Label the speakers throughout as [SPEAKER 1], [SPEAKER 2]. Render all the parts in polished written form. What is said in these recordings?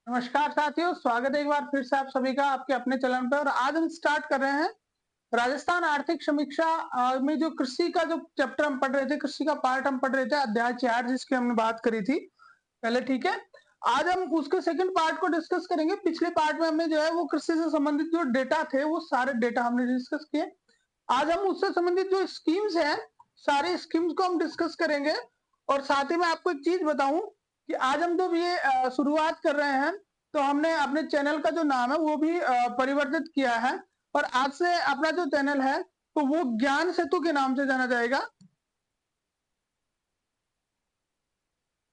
[SPEAKER 1] नमस्कार साथियों, स्वागत है एक बार फिर से आप सभी का आपके अपने चैनल पे। और आज हम स्टार्ट कर रहे हैं राजस्थान आर्थिक समीक्षा में जो कृषि का जो चैप्टर हम पढ़ रहे थे, कृषि का पार्ट हम पढ़ रहे थे, अध्याय 4 जिसकी हमने बात करी थी पहले। ठीक है, आज हम उसके सेकंड पार्ट को डिस्कस करेंगे। पिछले पार्ट में हमने जो है वो कृषि से संबंधित जो डेटा थे वो सारे डेटा हमने डिस्कस किए। आज हम उससे संबंधित जो स्कीम्स हैं, सारी स्कीम्स को हम डिस्कस करेंगे। और साथ ही मैं आपको एक चीज बताऊं कि आज हम जब ये शुरुआत कर रहे हैं तो हमने अपने चैनल का जो नाम है वो भी परिवर्तित किया है। और आज से अपना जो चैनल है तो वो ज्ञान सेतु के नाम से जाना जाएगा।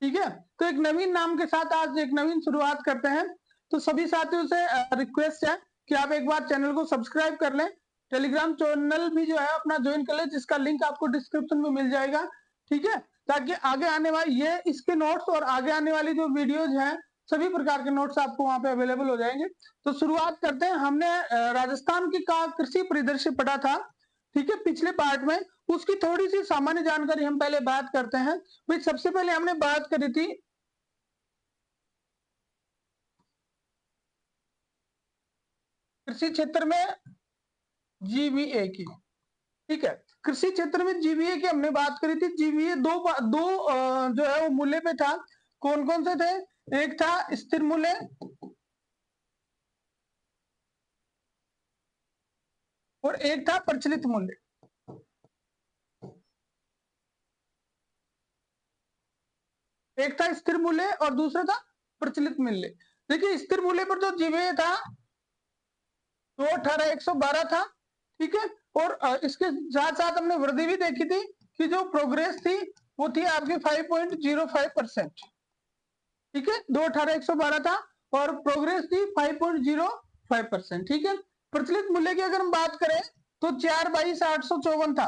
[SPEAKER 1] ठीक है, तो एक नवीन नाम के साथ आज एक नवीन शुरुआत करते हैं। तो सभी साथियों से रिक्वेस्ट है कि आप एक बार चैनल को सब्सक्राइब कर लें। टेलीग्राम चैनल भी जो है अपना ज्वाइन कर लें, जिसका लिंक आपको डिस्क्रिप्शन में मिल जाएगा। ठीक है, ताकि आगे आने वाली ये इसके नोट्स और आगे आने वाली जो वीडियोज हैं सभी प्रकार के नोट्स आपको वहां पे अवेलेबल हो जाएंगे। तो शुरुआत करते हैं। हमने राजस्थान की का कृषि परिदृश्य पढ़ा था, ठीक है, पिछले पार्ट में। उसकी थोड़ी सी सामान्य जानकारी हम पहले बात करते हैं। भाई सबसे पहले हमने बात करी थी कृषि क्षेत्र में जीवीए की। ठीक है, कृषि क्षेत्र में जीवीए की हमने बात करी थी। जीवीए दो जो है वो मूल्य पे था। कौन कौन से थे? एक था स्थिर मूल्य और एक था प्रचलित मूल्य। एक था स्थिर मूल्य और दूसरा था प्रचलित मूल्य। देखिए, स्थिर मूल्य पर जो जीवीए था तो 18,112 था। ठीक है, और इसके साथ साथ हमने वृद्धि भी देखी थी कि जो प्रोग्रेस थी वो थी आपकी 5.05%। ठीक है, 218,112 था और प्रोग्रेस थी 5.05%। ठीक है, प्रचलित मूल्य की अगर हम बात करें तो 4,22,854 था।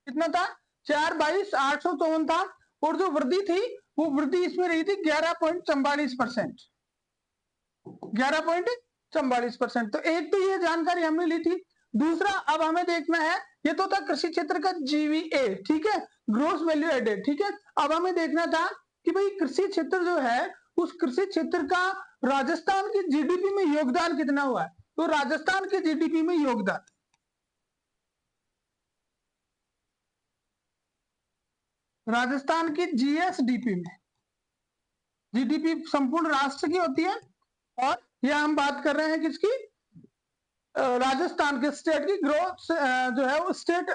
[SPEAKER 1] कितना था? 4,22,854 था। और जो वृद्धि थी वो वृद्धि इसमें रही थी 11.44%। 11.44%। तो एक तो ये जानकारी हमने ली थी। दूसरा अब हमें देखना है, ये तो था कृषि क्षेत्र का जीवीए, ठीक है, ग्रोस वैल्यू एडेड। ठीक है, अब हमें देखना था कि भाई कृषि क्षेत्र जो है उस कृषि क्षेत्र का राजस्थान की जीडीपी में योगदान कितना हुआ है। तो राजस्थान के जीडीपी में योगदान, राजस्थान की जीएसडीपी में, जीडीपी संपूर्ण राष्ट्र की होती है और यह हम बात कर रहे हैं किसकी? राजस्थान के स्टेट की ग्रोथ जो है वो स्टेट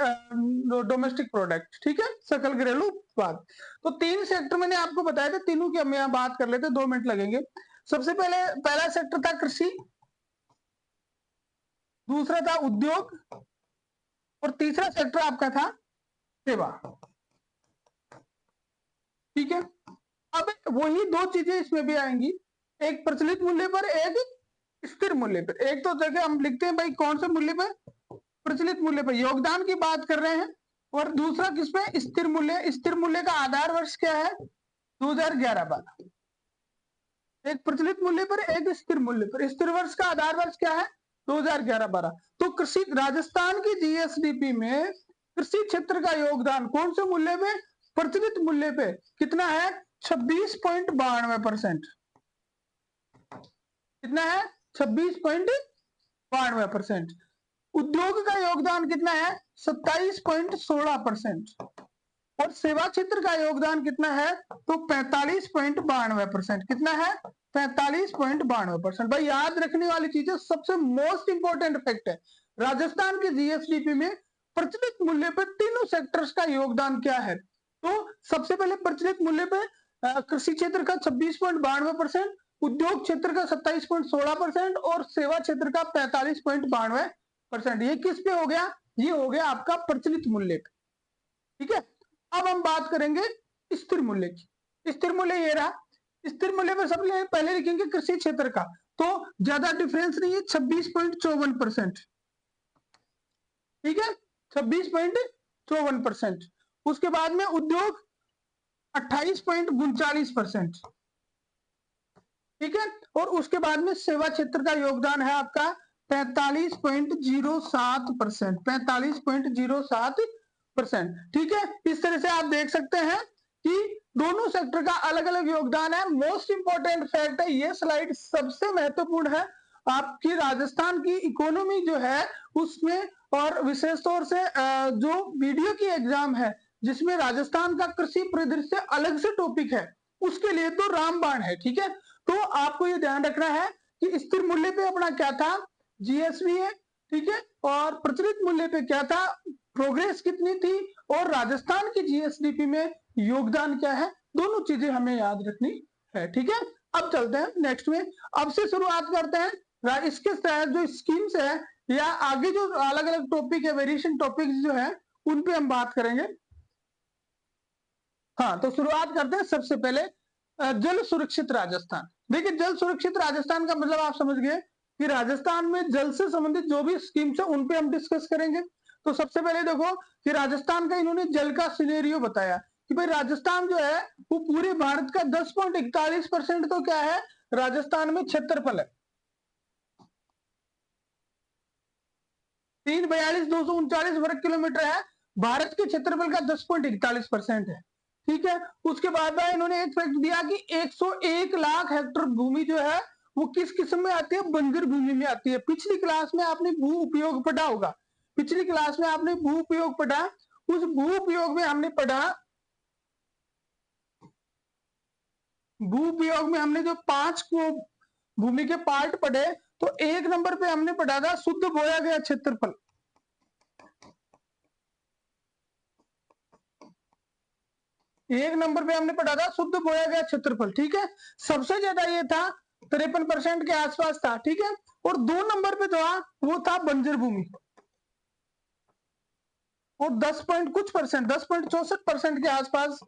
[SPEAKER 1] डोमेस्टिक प्रोडक्ट। ठीक है, सकल घरेलू उत्पाद। तो तीन सेक्टर मैंने आपको बताया था, तीनों की हम यहाँ बात कर लेते, 2 मिनट लगेंगे। सबसे पहले पहला सेक्टर था कृषि, दूसरा था उद्योग और तीसरा सेक्टर आपका था सेवा। ठीक है, अब वही दो चीजें इसमें भी आएंगी, एक प्रचलित मूल्य पर, एक स्थिर मूल्य पर। एक तो जगह हम लिखते हैं भाई कौन से मूल्य पर? प्रचलित मूल्य पर योगदान की बात कर रहे हैं। और दूसरा किस पे? स्थिर मूल्य। स्थिर मूल्य का आधार वर्ष क्या है? 2011-12। एक प्रचलित मूल्य पर, एक स्थिर मूल्य पर। स्थिर वर्ष का आधार वर्ष क्या है? 2011-12। तो कृषि राजस्थान की जीएसडीपी में कृषि क्षेत्र का योगदान कौन से मूल्य पे? प्रचलित मूल्य पे कितना है? 26.92%। कितना है? 26.92%। उद्योग का योगदान कितना है? 27.16%। और सेवा क्षेत्र का योगदान कितना है? तो 45.92%। कितना है? 45.92%। भाई याद रखने वाली चीजें, सबसे मोस्ट इंपोर्टेंट फैक्ट है राजस्थान के जीएसडीपी में प्रचलित मूल्य पर तीनों सेक्टर्स का योगदान क्या है। तो सबसे पहले प्रचलित मूल्य पर कृषि क्षेत्र का 26.92%, उद्योग क्षेत्र का 27.16% और सेवा क्षेत्र का 45.92%। ये किस पे हो गया? ये हो गया आपका प्रचलित मूल्य। ठीक है, अब हम बात करेंगे स्थिर मूल्य की। स्थिर मूल्य ये रहा। स्थिर मूल्य पर सबसे पहले लिखेंगे कृषि क्षेत्र का, तो ज्यादा डिफरेंस नहीं है, 26.54%। ठीक है, 26.54%। उसके बाद में उद्योग 28.39%। ठीक है, और उसके बाद में सेवा क्षेत्र का योगदान है आपका 45.07%। 45.07%। ठीक है, इस तरह से आप देख सकते हैं कि दोनों सेक्टर का अलग अलग योगदान है। मोस्ट इंपॉर्टेंट फैक्ट है, ये स्लाइड सबसे महत्वपूर्ण है आपकी राजस्थान की इकोनॉमी जो है उसमें, और विशेष तौर से जो वीडियो की एग्जाम है जिसमें राजस्थान का कृषि परिदृश्य अलग से टॉपिक है, उसके लिए तो रामबाण है। ठीक है, तो आपको ये ध्यान रखना है कि स्थिर मूल्य पे अपना क्या था, जीएसवी है। ठीक है, और प्रचलित मूल्य पे क्या था, प्रोग्रेस कितनी थी, और राजस्थान की जीएसडीपी में योगदान क्या है, दोनों चीजें हमें याद रखनी है। ठीक है, अब चलते हैं नेक्स्ट में। अब से शुरुआत करते हैं। इसके तहत जो स्कीम्स है या आगे जो अलग अलग टॉपिक है, वेरिएशन टॉपिक्स जो है, उन पे हम बात करेंगे। हाँ, तो शुरुआत करते हैं सबसे पहले जल सुरक्षित राजस्थान। देखिए, जल सुरक्षित राजस्थान का मतलब आप समझ गए कि राजस्थान में जल से संबंधित जो भी स्कीम्स है उन पे हम डिस्कस करेंगे। तो सबसे पहले देखो कि राजस्थान का इन्होंने जल का सिनेरियो बताया कि भाई राजस्थान जो है वो पूरे भारत का 10.41% तो क्या है, राजस्थान में क्षेत्रफल है। 342,239 वर्ग किलोमीटर है, भारत के क्षेत्रफल का 10.41% है। ठीक है, उसके बाद इन्होंने एक फैक्ट दिया कि 101 लाख हेक्टेयर भूमि जो है वो किस किस्म में आती है, बंजर भूमि में आती है। पिछली क्लास में आपने भू उपयोग पढ़ा होगा, पिछली क्लास में आपने भू उपयोग पढ़ा, उस भू उपयोग में हमने पढ़ा, भू उपयोग में हमने जो 5 को भूमि के पार्ट पढ़े, तो 1 नंबर पे हमने पढ़ा था शुद्ध बोया गया क्षेत्रफल। एक नंबर पे हमने पढ़ा था शुद्ध बोया गया क्षेत्रफल। ठीक है, सबसे ज्यादा ये था 53% के आसपास था। ठीक है, और 2 नंबर पे जो वो था बंजर भूमि, और 10 पॉइंट कुछ परसेंट, 10.64% के आसपास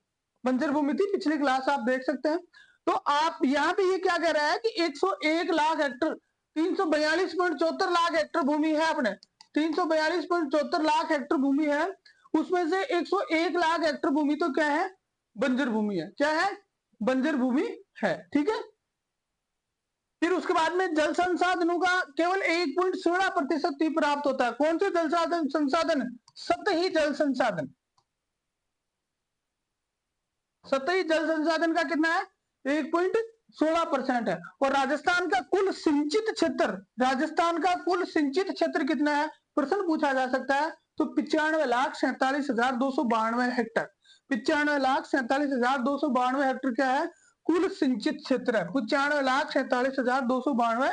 [SPEAKER 1] बंजर भूमि थी। पिछली क्लास आप देख सकते हैं। तो आप यहाँ पे ये क्या कह रहा है कि 101 लाख हेक्टर, 342.74 लाख हेक्टर भूमि है अपने, 342.74 लाख हेक्टर भूमि है, उसमें से 101 लाख हेक्टर भूमि तो क्या है, बंजर भूमि है। क्या है, बंजर भूमि है। ठीक है, फिर उसके बाद में जल संसाधनों का केवल 1.16% ही प्राप्त होता है। कौन से जल संसाधन, सतही जल संसाधन। सतही जल संसाधन का कितना है, 1.16% है। और राजस्थान का कुल सिंचित क्षेत्र, राजस्थान का कुल सिंचित क्षेत्र कितना है, प्रश्न पूछा जा सकता है। तो 95,47,292 हेक्टर, 95,47,292 हेक्टर क्या है, कुल सिंचित क्षेत्र है। 95,47,292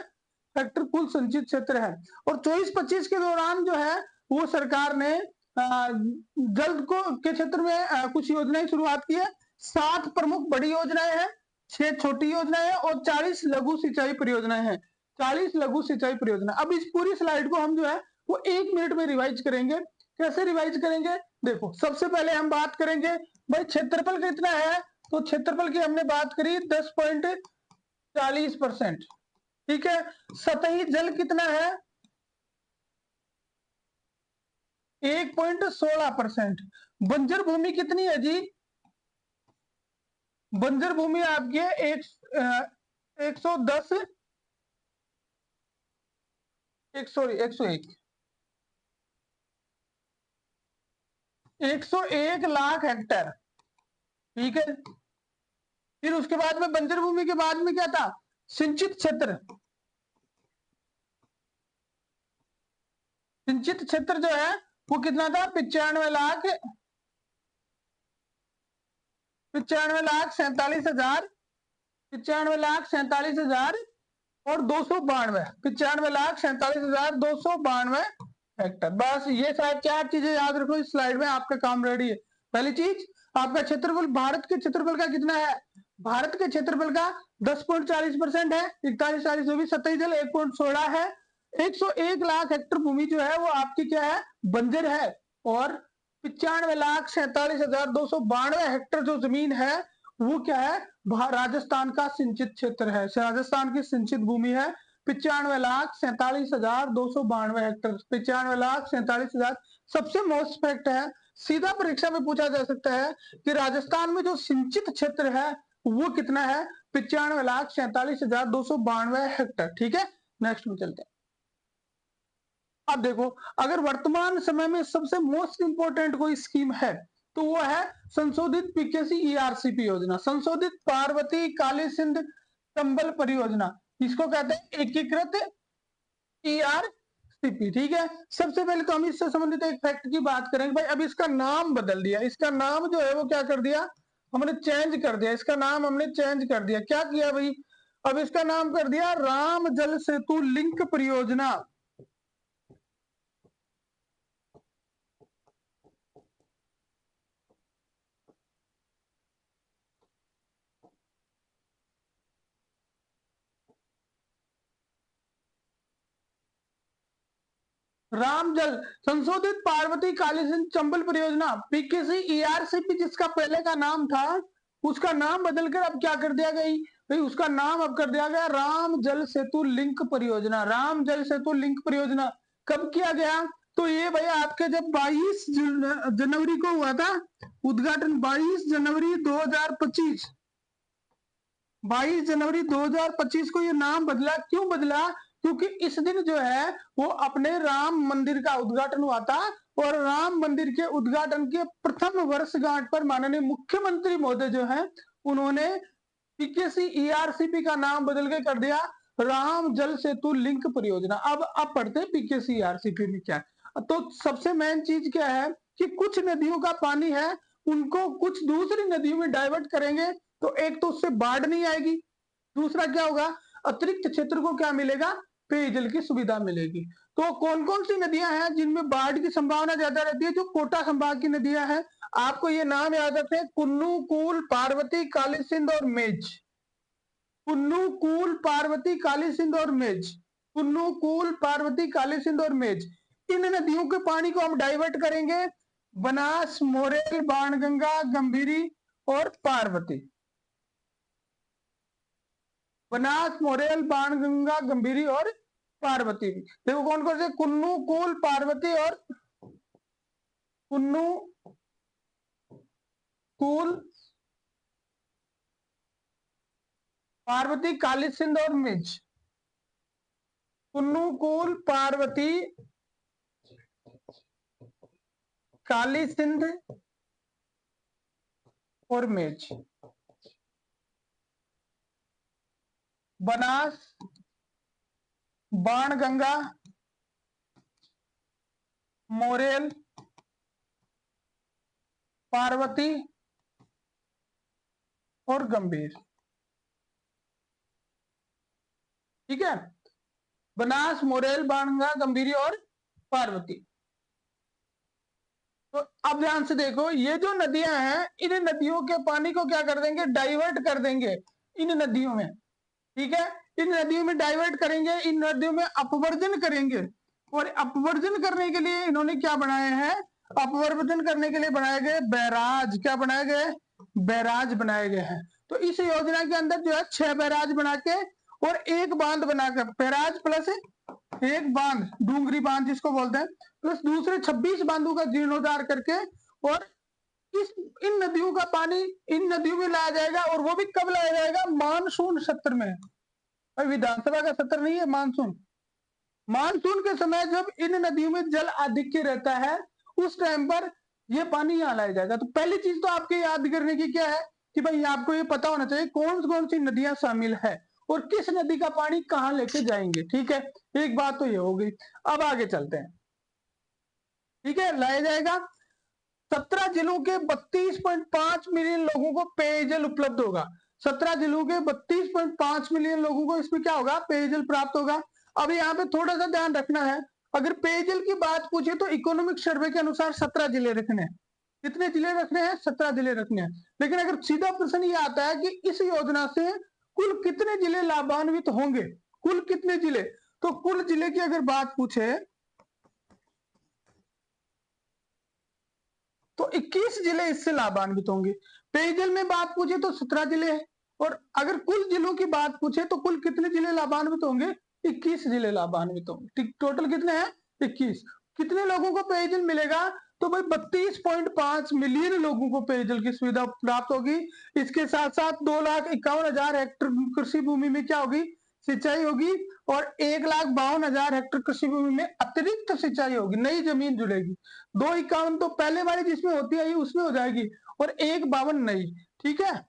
[SPEAKER 1] हेक्टर कुल सिंचित क्षेत्र है। और 24-25 के दौरान जो है वो सरकार ने जल को के क्षेत्र में कुछ योजनाएं शुरुआत की है। 7 प्रमुख बड़ी योजनाएं हैं, 6 छोटी योजनाएं हैं, और 40 लघु सिंचाई परियोजनाएं हैं। 40 लघु सिंचाई परियोजना। अब इस पूरी स्लाइड को हम जो है वो 1 मिनट में रिवाइज करेंगे। कैसे रिवाइज करेंगे, देखो सबसे पहले हम बात करेंगे भाई क्षेत्रफल कितना है, तो क्षेत्रफल की हमने बात करी 10.40%। ठीक है, सतही जल कितना है, 1.16%। बंजर भूमि कितनी है जी, बंजर भूमि आपकी है 110, 101 लाख हेक्टेयर। ठीक है, फिर उसके बाद में बंजर भूमि के बाद में क्या था, सिंचित क्षेत्र। सिंचित क्षेत्र जो है वो कितना था, 95 लाख 47,000, 95,47,000 और 292, 95,47,292 हेक्टर। बस ये शायद 4 चीजें याद रखो इस स्लाइड में, आपका काम रेडी है। पहली चीज, आपका क्षेत्रफल, भारत के क्षेत्रफल का कितना है, भारत के क्षेत्रफल का 10.40% है, 41,40 सतही जल 1.16 है। 101 लाख हेक्टर भूमि जो है वो आपकी क्या है, बंजर है। और 95,47,292 हेक्टर जो जमीन है वो क्या है, राजस्थान का सिंचित क्षेत्र है, राजस्थान की सिंचित भूमि है। 95,47,292 हेक्टर, 95,47,000 सबसे मोस्ट फैक्ट है। सीधा परीक्षा में पूछा जा सकता है कि राजस्थान में जो सिंचित क्षेत्र है वो कितना है, 95,47,292 हेक्टर। ठीक है, नेक्स्ट में चलते हैं। अब देखो, अगर वर्तमान समय में सबसे मोस्ट इंपोर्टेंट कोई स्कीम है तो वो है संशोधित पीकेसी ईआरसीपी योजना, संशोधित पार्वती काली सिंध चंबल परियोजना, इसको कहते हैं एकीकृत ईआरसीपी। ठीक है, सबसे पहले तो हम इससे संबंधित एक फैक्ट की बात करेंगे। भाई अब इसका नाम बदल दिया, इसका नाम जो है वो क्या कर दिया, हमने चेंज कर दिया, इसका नाम हमने चेंज कर दिया। क्या किया भाई, अब इसका नाम कर दिया राम जल सेतु लिंक परियोजना। राम जल संशोधित पार्वती काली सिंध चंबल परियोजना पीकेसी ईआरसीपी, जिसका पहले का नाम था उसका नाम बदलकर अब क्या कर दिया गई भाई, उसका नाम अब कर दिया गया राम जल सेतु लिंक परियोजना। राम जल सेतु लिंक परियोजना कब किया गया, तो ये भाई आपके जब 22 जनवरी को हुआ था उद्घाटन, 22 जनवरी 2025, 22 जनवरी 2025 को ये नाम बदला। क्यों बदला, क्योंकि इस दिन जो है वो अपने राम मंदिर का उद्घाटन हुआ था, और राम मंदिर के उद्घाटन के प्रथम वर्षगांठ पर माननीय मुख्यमंत्री महोदय जो है उन्होंने पीकेसी ईआरसीपी का नाम बदल के कर दिया राम जल सेतु लिंक परियोजना। अब पढ़ते हैं पीकेसी ईआरसीपी में क्या है। तो सबसे मेन चीज क्या है कि कुछ नदियों का पानी है उनको कुछ दूसरी नदियों में डाइवर्ट करेंगे, तो एक तो उससे बाढ़ नहीं आएगी, दूसरा क्या होगा, अतिरिक्त क्षेत्र को क्या मिलेगा, पेयजल की सुविधा मिलेगी। तो कौन कौन सी नदियां हैं जिनमें बाढ़ की संभावना ज्यादा रहती है, जो कोटा संभाग की नदियां हैं, आपको ये नाम याद रखें, कुन्नू, कूल, पार्वती, काली सिंध और मेज। कुन्नू, कूल, पार्वती, काली सिंध और मेज, कुन्नू, कूल, पार्वती, काली सिंध और मेज। इन नदियों के पानी को हम डाइवर्ट करेंगे बनास, मोरेल, बाणगंगा, गंभीरी और पार्वती। बनास, मोरेल, बाणगंगा, गंभीरी और पार्वती। देखो कौन कौन से, कुन्नू, कूल, पार्वती और कुन्नू, कूल, पार्वती, काली सिंध और मेज। कुन्नू, कूल, पार्वती, काली सिंध और मेज। बनास, बाणगंगा, मोरेल, पार्वती और गंभीर। ठीक है, बनास, मोरेल, बाणगंगा, गंभीरी और पार्वती। तो अब ध्यान से देखो, ये जो नदियां हैं इन नदियों के पानी को क्या कर देंगे, डाइवर्ट कर देंगे इन नदियों में। ठीक है, इन नदियों में डाइवर्ट करेंगे, इन नदियों में अपवर्जन करेंगे, और अपवर्जन करने के लिए इन्होंने क्या बनाए हैं, अपवर्जन करने के लिए बनाए गए बैराज। क्या बनाए गए, बैराज बनाए गए हैं। तो इस योजना के अंदर जो है 6 बैराज बना के और एक बांध बनाकर, बैराज प्लस एक बांध, डूंगरी बांध जिसको बोलते हैं, प्लस दूसरे 26 बांधों का जीर्णोद्धार करके, और इन नदियों का पानी इन नदियों में लाया जाएगा। और वो भी कब लाया जाएगा, मानसून सत्र में। विधानसभा का सत्र नहीं है, मानसून। मानसून के समय जब इन नदियों में जल आधिक्य रहता है उस टाइम पर यह पानी यहाँ लाया जाएगा। तो पहली चीज तो आपके याद करने की क्या है कि भाई आपको ये पता होना चाहिए कौन कौन सी नदियां शामिल है और किस नदी का पानी कहाँ लेके जाएंगे। ठीक है, एक बात तो ये हो गई। अब आगे चलते हैं। ठीक है, लाया जाएगा 17 जिलों के 32.5 मिलियन लोगों को पेयजल उपलब्ध होगा। 17 जिलों के 32.5 मिलियन लोगों को इसमें क्या होगा, पेयजल प्राप्त होगा। अब यहाँ पे थोड़ा सा ध्यान रखना है, अगर पेयजल की बात पूछे तो इकोनॉमिक सर्वे के अनुसार 17 जिले रखने हैं। कितने जिले रखने हैं, 17 जिले रखने हैं। लेकिन अगर सीधा प्रश्न ये आता है कि इस योजना से कुल कितने जिले लाभान्वित होंगे, कुल कितने जिले, तो कुल जिले की अगर बात पूछे तो 21 जिले इससे लाभान्वित होंगे। पेयजल में बात पूछे तो 17 जिले हैं, और अगर कुल जिलों की बात पूछे तो कुल कितने जिले लाभान्वित होंगे, 21 जिले लाभान्वित होंगे। टोटल कितने हैं, 21। कितने लोगों को पेयजल मिलेगा, तो भाई 32.5 मिलियन लोगों को पेयजल की सुविधा प्राप्त होगी। इसके साथ साथ 2,51,000 हेक्टेयर कृषि भूमि में क्या होगी, सिंचाई होगी और 1,52,000 हेक्टेयर कृषि भूमि में अतिरिक्त सिंचाई होगी, नई जमीन जुड़ेगी। 251 तो पहले वाली जिसमें होती है उसमें हो जाएगी और 152 नई। ठीक है,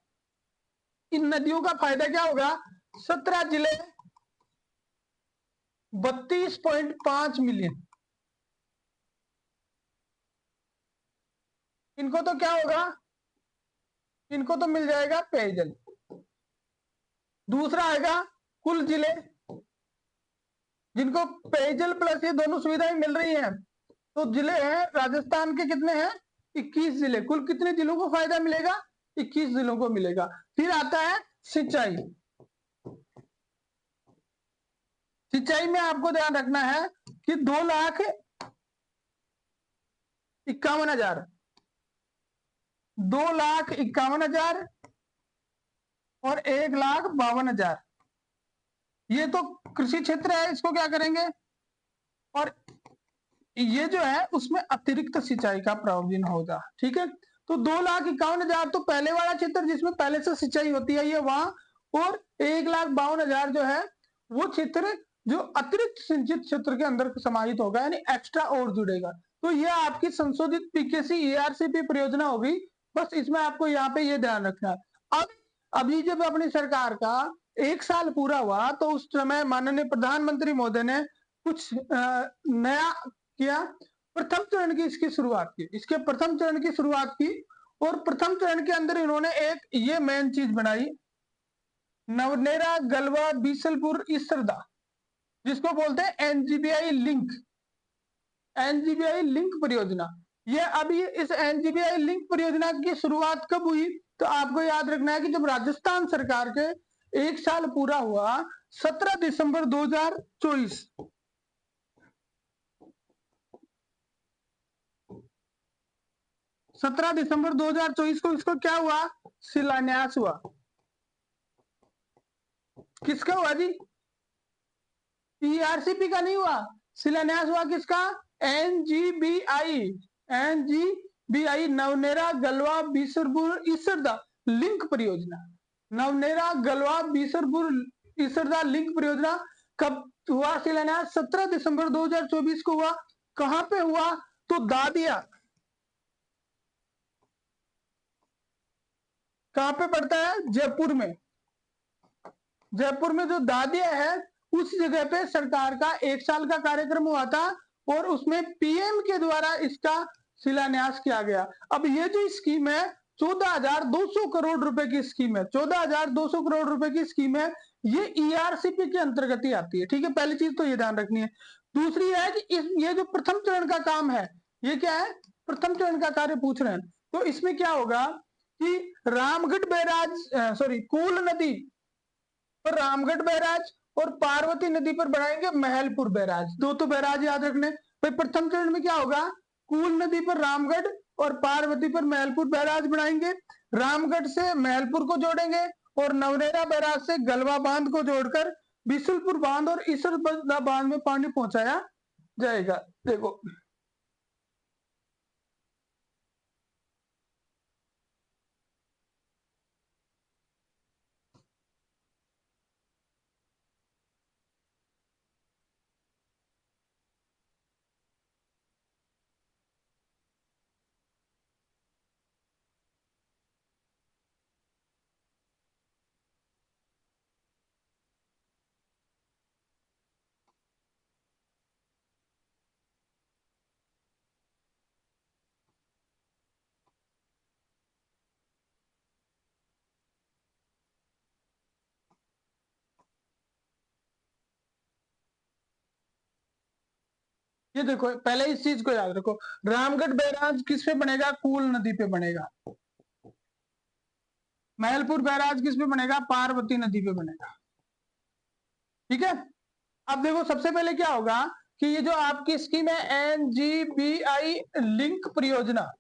[SPEAKER 1] इन नदियों का फायदा क्या होगा? 17 जिले 32.5 मिलियन, इनको तो क्या होगा? इनको तो मिल जाएगा पेयजल। दूसरा आएगा कुल जिले जिनको पेयजल प्लस ये दोनों सुविधाएं मिल रही हैं, तो जिले हैं राजस्थान के कितने हैं? 21 जिले। कुल कितने जिलों को फायदा मिलेगा? 21 जिलों को मिलेगा। फिर आता है सिंचाई। सिंचाई में आपको ध्यान रखना है कि 2,51,000 2,51,000 और 1,52,000 ये तो कृषि क्षेत्र है, इसको क्या करेंगे? और ये जो है उसमें अतिरिक्त सिंचाई का प्रावधान होगा। ठीक है, तो 2,51,000 तो पहले वाला क्षेत्र जिसमें पहले से सिंचाई होती है ये वहां, और 1,52,000 जो है वो क्षेत्र जो अतिरिक्त सिंचित क्षेत्र के अंदर समाहित होगा, यानी एक्स्ट्रा और जुड़ेगा। तो ये आपकी संशोधित पीकेसी ईआरसीपी परियोजना होगी। बस इसमें आपको यहाँ पे ये ध्यान रखना है। अब अभी जब अपनी सरकार का 1 साल पूरा हुआ तो उस समय माननीय प्रधानमंत्री महोदय ने कुछ नया किया। प्रथम चरण की इसकी शुरुआत की, इसके प्रथम चरण की शुरुआत की और प्रथम चरण के अंदर इन्होंने एक ये मेन चीज बनाई, नवनेरा गलवा बीसलपुर इसरदा, जिसको बोलते हैं एनजीबीआई लिंक, एनजीबीआई लिंक परियोजना। ये अभी इस एनजीबीआई लिंक परियोजना की शुरुआत कब हुई? तो आपको याद रखना है कि जब राजस्थान सरकार के 1 साल पूरा हुआ 17 दिसंबर 2024, 17 दिसंबर 2024 को इसको क्या हुआ? शिलान्यास हुआ। किसका हुआ जी? ईआरसीपी का नहीं हुआ, शिलान्यास हुआ किसका? एनजीबीआई, एनजीबीआई नवनेरा गलवा बीसरपुर इसरदा लिंक परियोजना। नवनेरा गलवा बीसरपुर इसरदा लिंक परियोजना कब हुआ शिलान्यास? 17 दिसंबर 2024 को हुआ। कहां पे हुआ? तो दादिया, कहां पे पड़ता है? जयपुर में। जयपुर में जो दादिया है उस जगह पे सरकार का 1 साल का कार्यक्रम हुआ था और उसमें पीएम के द्वारा इसका शिलान्यास किया गया। अब ये जो स्कीम है 14,200 करोड़ रुपए की स्कीम है, 14,200 करोड़ रुपए की स्कीम है। ये ईआरसीपी के अंतर्गत ही आती है। ठीक है, पहली चीज तो ये ध्यान रखनी है। दूसरी है कि ये जो प्रथम चरण का काम है, ये क्या है? प्रथम चरण का कार्य पूछ रहे हैं। तो इसमें क्या होगा कि रामगढ़ बैराज, सॉरी कूल नदी पर रामगढ़ बैराज और पार्वती नदी पर बनाएंगे महलपुर बैराज। दो तो बैराज याद रखने। भाई प्रथम चरण में क्या होगा? कूल नदी पर रामगढ़ और पार्वती पर महलपुर बैराज बनाएंगे। रामगढ़ से महलपुर को जोड़ेंगे और नवनेरा बैराज से गलवा बांध को जोड़कर बिशुलपुर बांध और इसरदा बांध में पानी पहुंचाया जाएगा। देखो ये देखो, पहले इस चीज को याद रखो, रामगढ़ बैराज किस पे बनेगा? कूल नदी पे बनेगा। महलपुर बैराज किस पे बनेगा? पार्वती नदी पे बनेगा। ठीक है, अब देखो सबसे पहले क्या होगा कि ये जो आपकी स्कीम है एनजीबीआई लिंक परियोजना,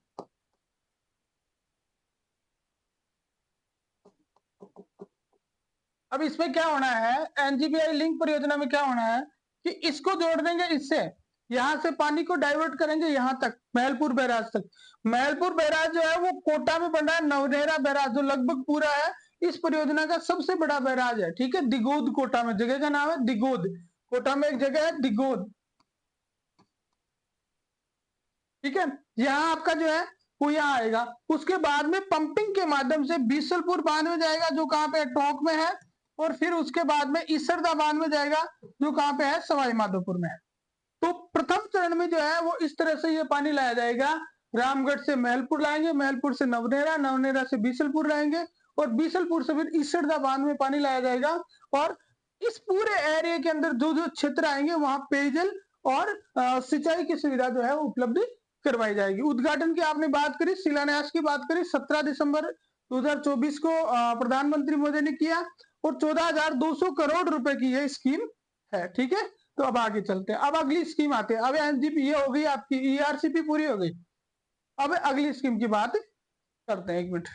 [SPEAKER 1] अब इसमें क्या होना है? एनजीबीआई लिंक परियोजना में क्या होना है कि इसको जोड़ देंगे इससे, यहां से पानी को डाइवर्ट करेंगे यहां तक, महलपुर बैराज तक। महलपुर बैराज जो है वो कोटा में बन रहा है, नवनेरा बैराज जो लगभग पूरा है इस परियोजना का सबसे बड़ा बैराज है, ठीक है, दिगोद कोटा में, जगह का नाम है दिगोद, कोटा में एक जगह है दिगोद, ठीक है, यहाँ आपका जो है वो यहाँ आएगा। उसके बाद में पंपिंग के माध्यम से बीसलपुर बांध में जाएगा जो कहाँ पे टोंक में है, और फिर उसके बाद में इसरदा बांध में जाएगा जो कहाँ पे है सवाई माधोपुर में है। तो प्रथम चरण में जो है वो इस तरह से ये पानी लाया जाएगा, रामगढ़ से महलपुर लाएंगे, महलपुर से नवनेरा, नवनेरा से बीसलपुर लाएंगे, और बीसलपुर से फिर इसरदा बांध में पानी लाया जाएगा। और इस पूरे एरिया के अंदर जो जो क्षेत्र आएंगे वहां पेयजल और सिंचाई की सुविधा जो है वो उपलब्ध करवाई जाएगी। उद्घाटन की आपने बात करी, शिलान्यास की बात करी, 17 दिसंबर 2024 को प्रधानमंत्री मोदी ने किया, और 14,200 करोड़ रुपए की यह स्कीम है, ठीक है। तो अब आगे चलते हैं, अब अगली स्कीम आते हैं। अब एनजीपी ये हो गई आपकी, ईआरसीपी पूरी हो गई, अब अगली स्कीम की बात करते हैं, एक मिनट।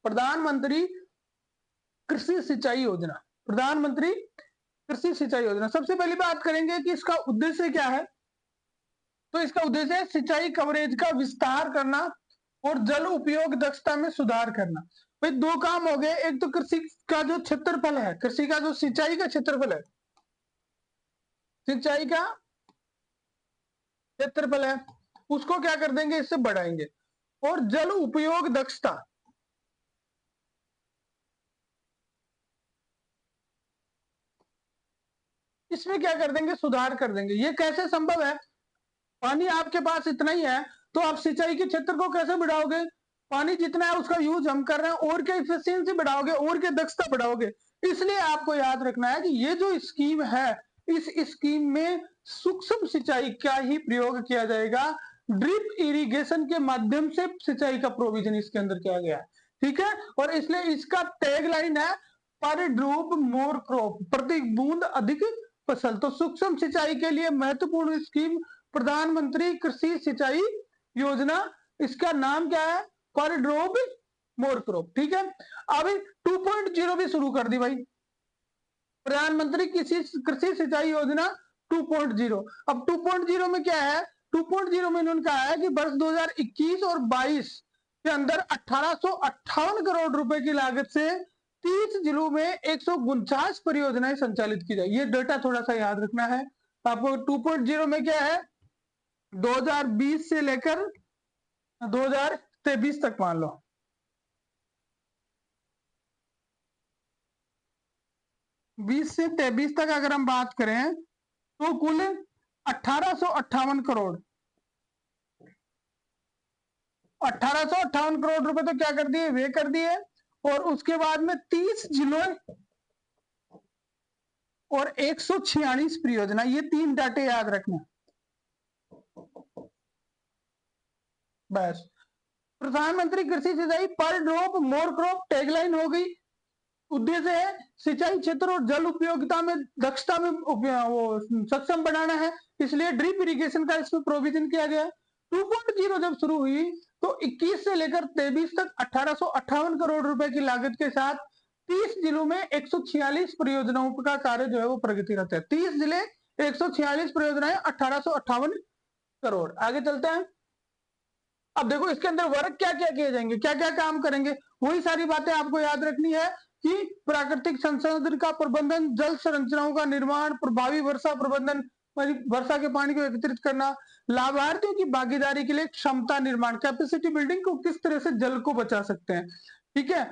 [SPEAKER 1] प्रधानमंत्री कृषि सिंचाई योजना, प्रधानमंत्री कृषि सिंचाई योजना, सबसे पहली बात करेंगे कि इसका उद्देश्य क्या है। तो इसका उद्देश्य है सिंचाई कवरेज का विस्तार करना और जल उपयोग दक्षता में सुधार करना। भाई दो काम हो गए, एक तो कृषि का जो क्षेत्रफल है, कृषि का जो सिंचाई का क्षेत्रफल है, सिंचाई का क्षेत्रफल है उसको क्या कर देंगे, इससे बढ़ाएंगे। और जल उपयोग दक्षता, इसमें क्या कर देंगे, सुधार कर देंगे। ये कैसे संभव है, पानी आपके पास इतना ही है तो आप सिंचाई के क्षेत्र को कैसे बढ़ाओगे, पानी जितना है उसका यूज हम कर रहे हैं, और क्या इफिशियंसी बढ़ाओगे, और क्या दक्षता बढ़ाओगे। इसलिए आपको याद रखना है कि ये जो स्कीम है, इस स्कीम में सूक्ष्म सिंचाई का ही प्रयोग किया जाएगा, ड्रिप इरिगेशन के माध्यम से सिंचाई का प्रोविजन इसके अंदर किया गया है, ठीक है। और इसलिए इसका टैगलाइन है पर ड्रॉप मोर क्रॉप, प्रति बूंद अधिक फसल। तो सूक्ष्म सिंचाई के लिए महत्वपूर्ण स्कीम प्रधानमंत्री कृषि सिंचाई योजना, इसका नाम क्या है, पर ड्रॉप मोर क्रॉप, ठीक है। अब 2.0 भी शुरू कर दी भाई, प्रधानमंत्री कृषि सिंचाई योजना 2.0। अब 2.0 में क्या है, 2.0 में इन्होंने कहा है कि वर्ष 2021 और 22 के अंदर 1858 करोड़ रुपए की लागत से 30 जिलों में 149 परियोजनाएं संचालित की जाए। ये डेटा थोड़ा सा याद रखना है आपको। 2.0 में क्या है, 2020 से लेकर 2023 तक मान लो, 20 से 23 तक अगर हम बात करें तो कुल 1858 करोड़, 1858 करोड़ रुपए तो क्या कर दिए, वे कर दिए। और उसके बाद में 30 जिलों और 146 परियोजना, ये तीन डाटे याद रखना बस। प्रधानमंत्री कृषि सिंचाई पर ड्रॉप मोर क्रॉप टैगलाइन हो गई। उद्देश्य है सिंचाई क्षेत्र और जल उपयोगिता में दक्षता में वो सक्षम बनाना है, इसलिए ड्रिप इरिगेशन का इसमें प्रोविजन किया गया। 2.0 जब शुरू हुई तो 21 से लेकर 23 तक 1858 करोड़ रुपए की लागत के साथ 30 जिलों में 146 परियोजनाओं का कार्य जो है वो प्रगतिरत है। 30 जिले, 146 परियोजनाएं, 1858 करोड़। आगे चलते हैं। अब देखो इसके अंदर वर्क क्या क्या किए जाएंगे, क्या क्या काम करेंगे, वही सारी बातें आपको याद रखनी है कि प्राकृतिक संसाधन का प्रबंधन, जल संरचनाओं का निर्माण, प्रभावी वर्षा प्रबंधन, वर्षा के पानी को एकत्रित करना, लाभार्थियों की भागीदारी के लिए क्षमता निर्माण, कैपेसिटी बिल्डिंग को किस तरह से जल को बचा सकते हैं, ठीक है।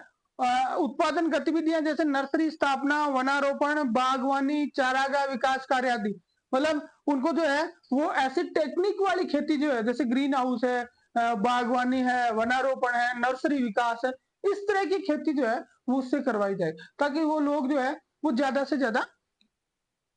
[SPEAKER 1] उत्पादन गतिविधियां जैसे नर्सरी स्थापना, वनारोपण, बागवानी, चारागाह विकास कार्य आदि, मतलब उनको जो है वो ऐसी टेक्निक वाली खेती जो है, जैसे ग्रीन हाउस है, बागवानी है, वनारोपण है, नर्सरी विकास है, इस तरह की खेती जो है वो उससे करवाई जाए, ताकि वो लोग जो है वो ज्यादा से ज्यादा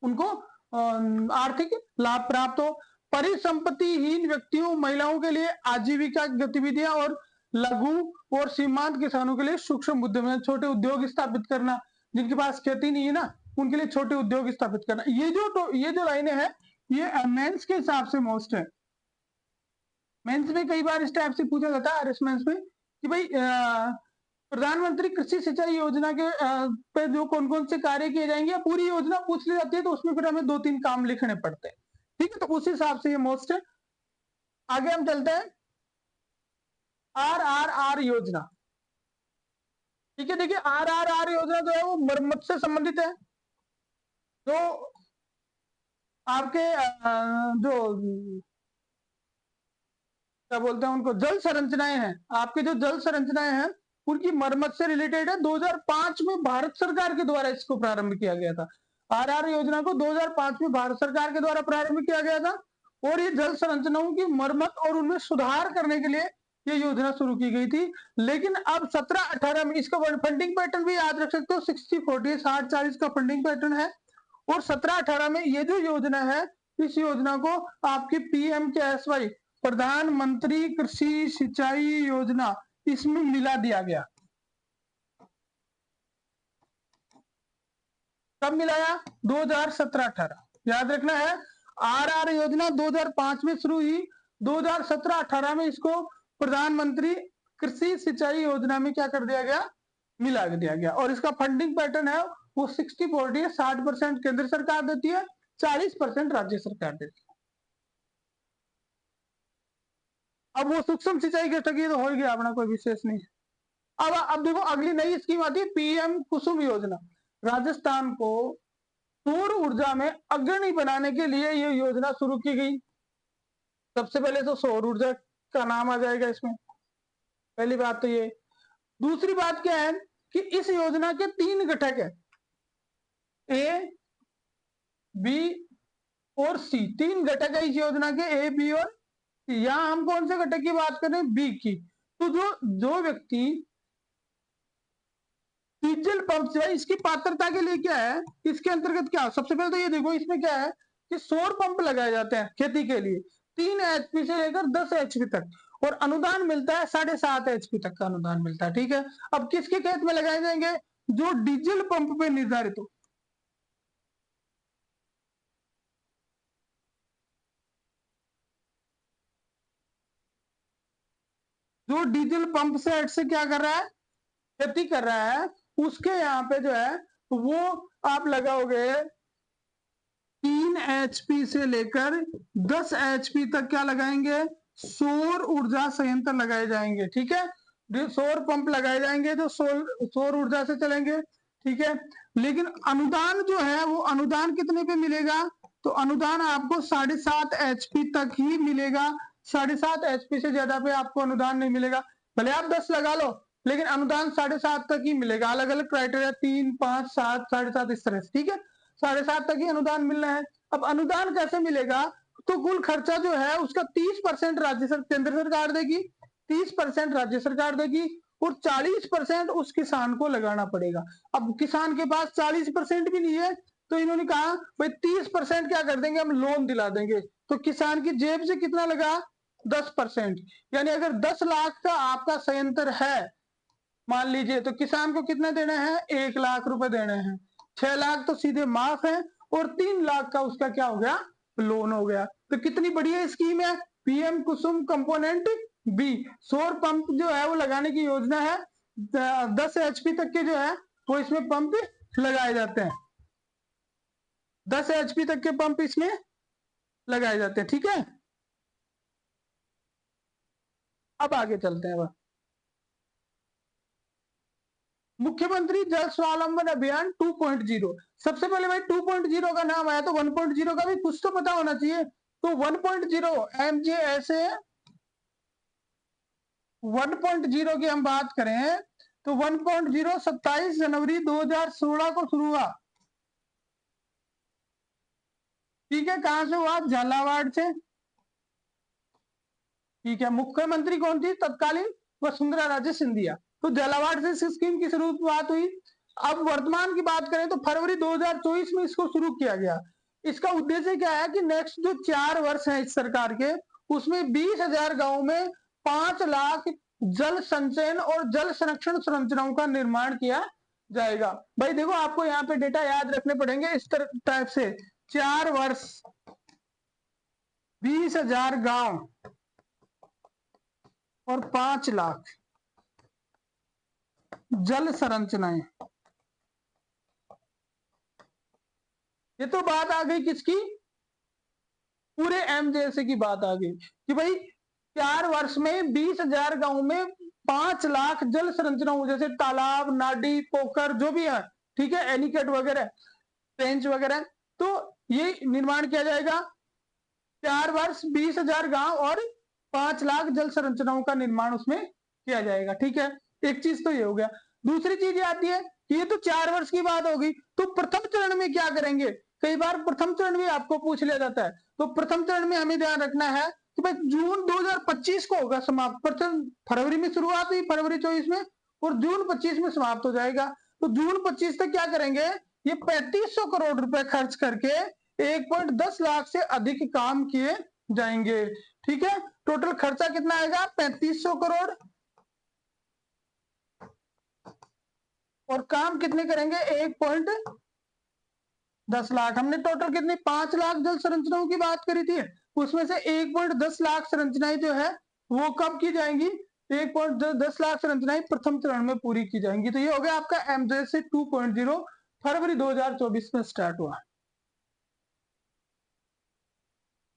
[SPEAKER 1] उनको आर्थिक लाभ प्राप्त हो। परिसंपत्तिहीन व्यक्तियों, महिलाओं के लिए आजीविका गतिविधियां और लघु और सीमांत किसानों के लिए सूक्ष्म उद्यम, छोटे उद्योग स्थापित करना, जिनके पास खेती नहीं है ना उनके लिए छोटे उद्योग स्थापित करना। ये जो लाइनें हैं ये मेंस के हिसाब से मोस्ट है। मेंस में कई बार इस टाइप से पूछा जाता है आरएस मेंस में कि भाई प्रधानमंत्री कृषि सिंचाई योजना के पे जो कौन कौन से कार्य किए जाएंगे, पूरी योजना पूछ ली जाती है तो उसमें फिर हमें 2-3 काम लिखने पड़ते हैं। ठीक है, तो उस हिसाब से ये मोस्ट है। आगे हम चलते हैं, RRR योजना। ठीक है, देखिए RRR योजना जो है वो मरम्मत से संबंधित है। जो आपके जो क्या बोलते हैं उनको, जल संरचनाएं हैं, आपके जो जल संरचनाएं हैं उनकी मरम्मत से रिलेटेड है। 2005 में भारत सरकार के द्वारा इसको प्रारंभ किया गया था। RR योजना को 2005 में भारत सरकार के द्वारा प्रारंभ किया गया था और ये जल संरचनाओं की मरम्मत और उनमें सुधार करने के लिए ये योजना शुरू की गई थी। लेकिन अब 17-18 में इसका फंडिंग पैटर्न भी याद रख सकते हो, 60-40 60-40 का फंडिंग पैटर्न है। और 17-18 में ये जो योजना है, इस योजना को आपकी PMKSY, प्रधानमंत्री कृषि सिंचाई योजना, इसमें मिला दिया गया। कब मिलाया? 2017-18। याद रखना है, RR योजना 2005 में शुरू हुई, 2017-18 में इसको प्रधानमंत्री कृषि सिंचाई योजना में क्या कर दिया गया? मिला दिया गया। और इसका फंडिंग पैटर्न है वो 60-40 है, 60% केंद्र सरकार देती है, 40% राज्य सरकार देती है। अब वो सूक्ष्म सिंचाई के टकी तो हो गया अपना, कोई विशेष नहीं। अब देखो अगली नई स्कीम आती है PM कुसुम योजना। राजस्थान को सौर ऊर्जा में अग्रणी बनाने के लिए ये योजना शुरू की गई। सबसे पहले तो सौर ऊर्जा का नाम आ जाएगा इसमें, पहली बात तो ये। दूसरी बात क्या है कि इस योजना के 3 घटक है, A, B और C। 3 घटक है इस योजना के, A, B और C। यहां हम कौन से घटक की बात कर रहे हैं? B की। तो जो व्यक्ति डीजल पंप जो है, इसकी पात्रता के लिए क्या है, इसके अंतर्गत क्या? सबसे पहले तो ये देखो इसमें क्या है कि सौर पंप लगाए जाते हैं खेती के लिए 3 HP से लेकर 10 HP तक, और अनुदान मिलता है 7.5 HP तक का अनुदान मिलता है। ठीक है, अब किसके खेत में लगाए जाएंगे? जो डीजल पंप पे निर्धारित हो। जो डीजल पंप से क्या कर रहा है? खेती कर रहा है, उसके यहाँ पे जो है वो आप लगाओगे 3 HP से लेकर 10 HP तक क्या लगाएंगे? सौर ऊर्जा संयंत्र लगाए जाएंगे। ठीक है, जो सौर पंप लगाए जाएंगे जो सौर ऊर्जा से चलेंगे। ठीक है, लेकिन अनुदान जो है वो अनुदान कितने पे मिलेगा? तो अनुदान आपको 7.5 HP तक ही मिलेगा। 7.5 HP से ज्यादा पे आपको अनुदान नहीं मिलेगा। भले आप 10 लगा लो, लेकिन अनुदान 7.5 तक ही मिलेगा। अलग अलग क्राइटेरिया 3, 5, 7, 7.5 इस तरह से। ठीक है, 7.5 तक ही अनुदान मिलना है। अब अनुदान कैसे मिलेगा? तो कुल खर्चा जो है उसका 30% केंद्र सरकार देगी, 30% राज्य सरकार देगी और 40% उस किसान को लगाना पड़ेगा। अब किसान के पास 40% भी नहीं है, तो इन्होंने कहा भाई 30% क्या कर देंगे, हम लोन दिला देंगे। तो किसान की जेब से कितना लगा? 10%। यानी अगर 10 लाख का आपका संयंत्र है मान लीजिए, तो किसान को कितना देना है? 1 लाख रुपए देने हैं। 6 लाख तो सीधे माफ है और 3 लाख का उसका क्या हो गया? लोन हो गया। तो कितनी बढ़िया स्कीम है PM कुसुम कंपोनेंट B। सौर पंप जो है वो लगाने की योजना है। 10 HP तक के जो है वो इसमें पंप लगाए जाते हैं। 10 HP तक के पंप इसमें लगाए जाते हैं। ठीक है, अब आगे चलते हैं। मुख्यमंत्री जल स्वावलंबन अभियान 2.0। सबसे पहले भाई 2.0 का नाम आया तो 1.0 का भी कुछ तो पता होना चाहिए। तो 1.0 MJSA 1.0 की हम बात करें तो 1.0 27 जनवरी 2016 को शुरू हुआ। ठीक है, कहां से हुआ? झालावाड़ से। ठीक है, मुख्यमंत्री कौन थी तत्कालीन? वसुंधरा राजे सिंधिया। तो झालावाड़ से इस स्कीम की शुरुआत हुई। अब वर्तमान की बात करें तो फरवरी 2024 में इसको शुरू किया गया। इसका उद्देश्य क्या है कि नेक्स्ट जो 4 वर्ष हैं इस सरकार के, उसमें 20,000 गांव में 5 लाख जल संचयन और जल संरक्षण संरचनाओं का निर्माण किया जाएगा। भाई देखो आपको यहाँ पे डेटा याद रखने पड़ेंगे इस टाइप से, 4 वर्ष, 20,000 गांव और 5 लाख। जल संरचनाएं। ये तो बात आ गई किसकी, पूरे एमजेएसए की बात आ गई कि भाई 4 वर्ष में 20,000 गांव में 5 लाख जल संरचनाओं, जैसे तालाब, नाडी, पोखर जो भी है, ठीक है, एनीकट वगैरह, ट्रेंच वगैरह, तो ये निर्माण किया जाएगा। 4 वर्ष 20,000 गांव और 5 लाख जल संरचनाओं का निर्माण उसमें किया जाएगा, ठीक है। एक चीज तो ये हो गया। दूसरी चीज ये आती है कि ये तो 4 वर्ष की बात होगी, तो प्रथम चरण में क्या करेंगे, कई बार प्रथम चरण भी आपको पूछ लिया जाता है। तो प्रथम चरण में हमें ध्यान रखना है कि भाई जून 2025 को होगा समाप्त, प्रथम फरवरी में शुरुआत हुई, फरवरी 24 में, और जून 25 में समाप्त हो जाएगा। तो जून 25 तक क्या करेंगे, ये 3500 करोड़ रुपए खर्च करके 1.10 लाख से अधिक काम किए जाएंगे, ठीक है। टोटल खर्चा कितना आएगा, 3500 करोड़, और काम कितने करेंगे, 1.10 लाख। हमने टोटल कितनी, 5 लाख जल संरचनाओं की बात करी थी, उसमें से 1.10 लाख संरचनाएं जो है वो कब की जाएंगी, 1.10 लाख संरचनाएं प्रथम चरण में पूरी की जाएंगी। तो ये हो गया आपका एमजेएसए 2.0, फरवरी 2024 में स्टार्ट हुआ।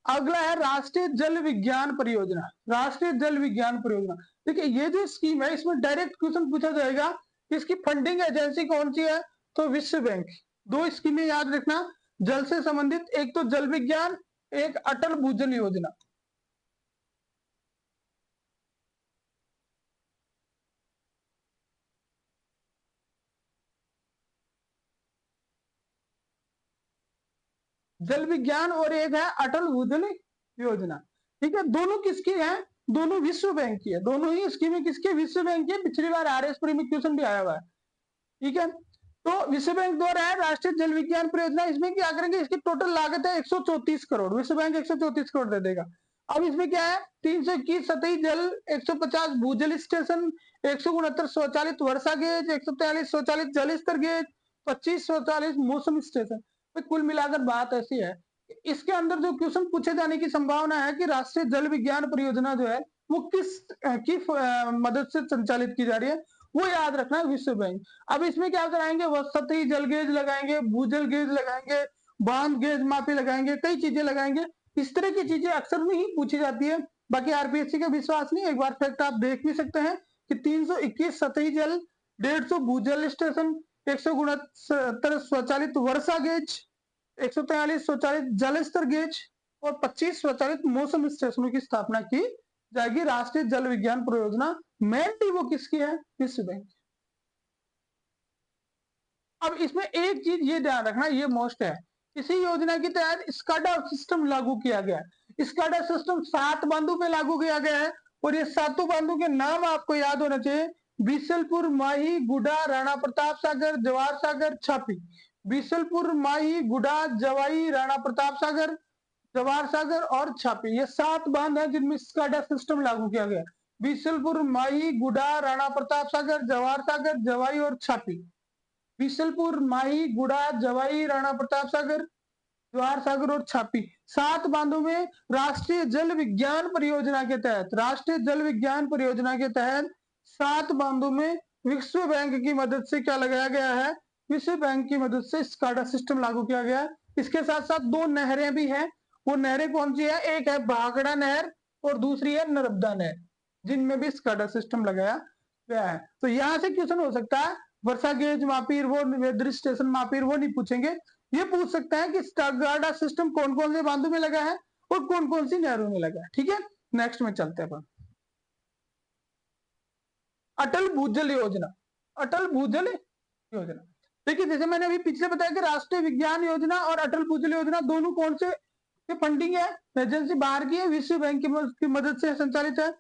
[SPEAKER 1] अगला है राष्ट्रीय जल विज्ञान परियोजना। राष्ट्रीय जल विज्ञान परियोजना, देखिए ये जो स्कीम है इसमें डायरेक्ट क्वेश्चन पूछा जाएगा कि इसकी फंडिंग एजेंसी कौन सी है, तो विश्व बैंक। 2 स्कीमें याद रखना जल से संबंधित, एक तो जल विज्ञान, एक अटल भूजल योजना। जल विज्ञान और एक है अटल भूजल योजना, ठीक है। दोनों किसकी है, दोनों विश्व बैंक की है, दोनों ही स्कीमें किसकी, विश्व बैंक की। पिछली बार आरएस प्री में क्वेश्चन भी आया हुआ है, ठीक है। तो विश्व बैंक द्वारा है राष्ट्रीय जल विज्ञान परियोजना। इसमें क्या करेंगे, इसकी टोटल लागत है 134 करोड़, विश्व बैंक 134 करोड़ दे देगा। अब इसमें क्या है, 321 सतही जल, 150 भूजल स्टेशन, 169 स्वचालित वर्षा गेज, 143 स्वचालित जल स्तर गेज, 25 स्वचालित मौसम स्टेशन। तो कुल मिलाकर बात ऐसी है, इसके अंदर जो क्वेश्चन पूछे जाने की संभावना है कि राष्ट्रीय जल विज्ञान परियोजना जो है वो किस की मदद से संचालित की जा रही है, वो याद रखना है, विश्व बैंक। अब इसमें क्या कराएंगे, सतही जल गेज लगाएंगे, भूजल गेज लगाएंगे, बांध गेज मापी लगाएंगे, कई चीजें लगाएंगे। इस तरह की चीजें अक्सर नहीं पूछी जाती है। बाकी आरपीएससी का विश्वास नहीं, एक बार फैक्ट आप देख भी सकते हैं कि 321 सतही जल, 150 भूजल स्टेशन, 169 स्वचालित वर्षा गेज, 143 स्वचालित जल स्तर गेज और 25 स्वचालित मौसम स्टेशनों की स्थापना की जाएगी। राष्ट्रीय जल विज्ञान परियोजना मेनली वो किसकी है, विश्व बैंक। अब इसमें एक चीज ये ध्यान रखना, ये मोस्ट है, इसी योजना के तहत स्काडा सिस्टम लागू किया गया है। स्काडा सिस्टम 7 बांधों पे लागू किया गया है, और ये 7 बांधों के नाम आपको याद होना चाहिए, बीसलपुर, माही, गुडा, राणा प्रताप सागर, जवाहर सागर, छापी। बीसलपुर, माही, गुडा, जवाई, राणा प्रताप सागर, जवाहर सागर और छापी, ये 7 बांध है जिनमें स्काडा सिस्टम लागू किया गया। बीसलपुर, माही, गुडा, राणा प्रताप सागर, जवाहर सागर, जवाई और छापी। बीसलपुर, माही, गुडा, जवाई, राणा प्रताप सागर, जवाहर सागर और छापी, 7 बांधों में राष्ट्रीय जल विज्ञान परियोजना के तहत, राष्ट्रीय जल विज्ञान परियोजना के तहत 7 बांधों में विश्व बैंक की मदद से क्या लगाया गया है, विश्व बैंक की मदद से स्काडा सिस्टम लागू किया गया है। इसके साथ साथ 2 नहरें भी हैं, वो नहरें कौन सी है, एक है भाखड़ा नहर और दूसरी है नर्मदा नहर, जिनमें भी स्काडा सिस्टम लगाया गया है। तो यहां से क्वेश्चन हो सकता है, वर्षा गेज मापीर, वो वेदर स्टेशन मापीर, वो नहीं पूछेंगे। ये पूछ सकता है कि स्काडा सिस्टम कौन कौन से बांधों में लगा है और कौन कौन सी नहरों में लगा है, ठीक है। नेक्स्ट में चलते हैं अपन, अटल भूजल योजना। अटल भूजल योजना, देखिए जैसे मैंने अभी पिछले बताया कि राष्ट्रीय विज्ञान योजना और अटल भूजल योजना दोनों कौन से फंडिंग है, एजेंसी बाहर की है, विश्व बैंक की मदद से संचालित है।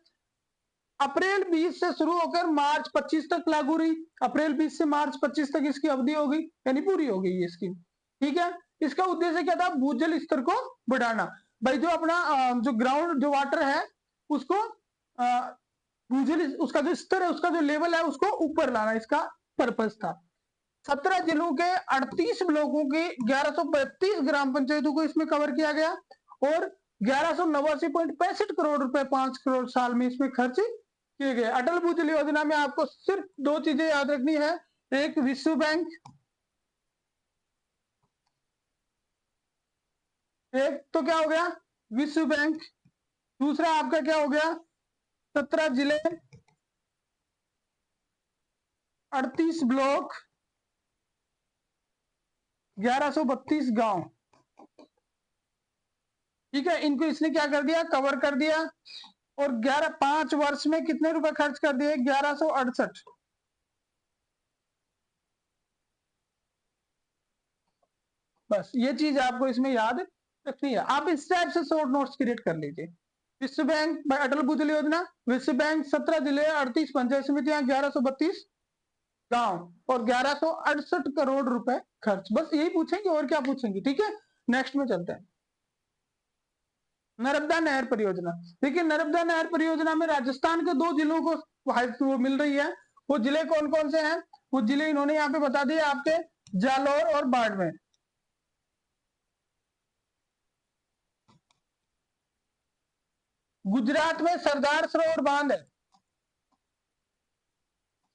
[SPEAKER 1] अप्रैल 20 से शुरू होकर मार्च 25 तक लागू रही। अप्रैल 20 से मार्च 25 तक इसकी अवधि हो गई, यानी पूरी हो गई ये स्कीम, ठीक है। इसका उद्देश्य क्या था, भूजल स्तर को बढ़ाना। भाई जो अपना जो ग्राउंड जो वाटर है उसको भूजल, उसका जो स्तर है, उसका जो लेवल है उसको ऊपर लाना, इसका पर्पज था। 17 जिलों के 38 ब्लॉकों की 1132 ग्राम पंचायतों को इसमें कवर किया गया, और 1189.65 करोड़ रुपए 5 करोड़ साल में इसमें खर्च किए गए। अटल भूजल योजना में आपको सिर्फ दो चीजें याद रखनी है, एक विश्व बैंक, एक तो क्या हो गया विश्व बैंक, दूसरा आपका क्या हो गया 17 जिले, 38 ब्लॉक, 1132 गांव। ठीक है, इनको इसने क्या कर दिया, कवर कर दिया। और 5 वर्ष में कितने रुपए खर्च कर दिए, 1168। बस ये चीज आपको इसमें याद रखनी है। आप इस टाइप से शॉर्ट नोट्स क्रिएट कर लीजिए। विश्व बैंक अटल भूजल योजना, विश्व बैंक 17 जिले, 38 पंचायत समितियां, 1132 गांव और 1168 करोड़ रुपए खर्च। बस यही पूछेंगे और क्या पूछेंगे। ठीक है, नेक्स्ट में चलते हैं। नर्मदा नहर परियोजना। देखिए नर्मदा नहर परियोजना में राजस्थान के 2 जिलों को मिल रही है। वो जिले कौन कौन से हैं, वो जिले इन्होंने यहाँ पे बता दिए आपके, जालौर और बाड़मेर। गुजरात में सरदार सरोवर बांध है,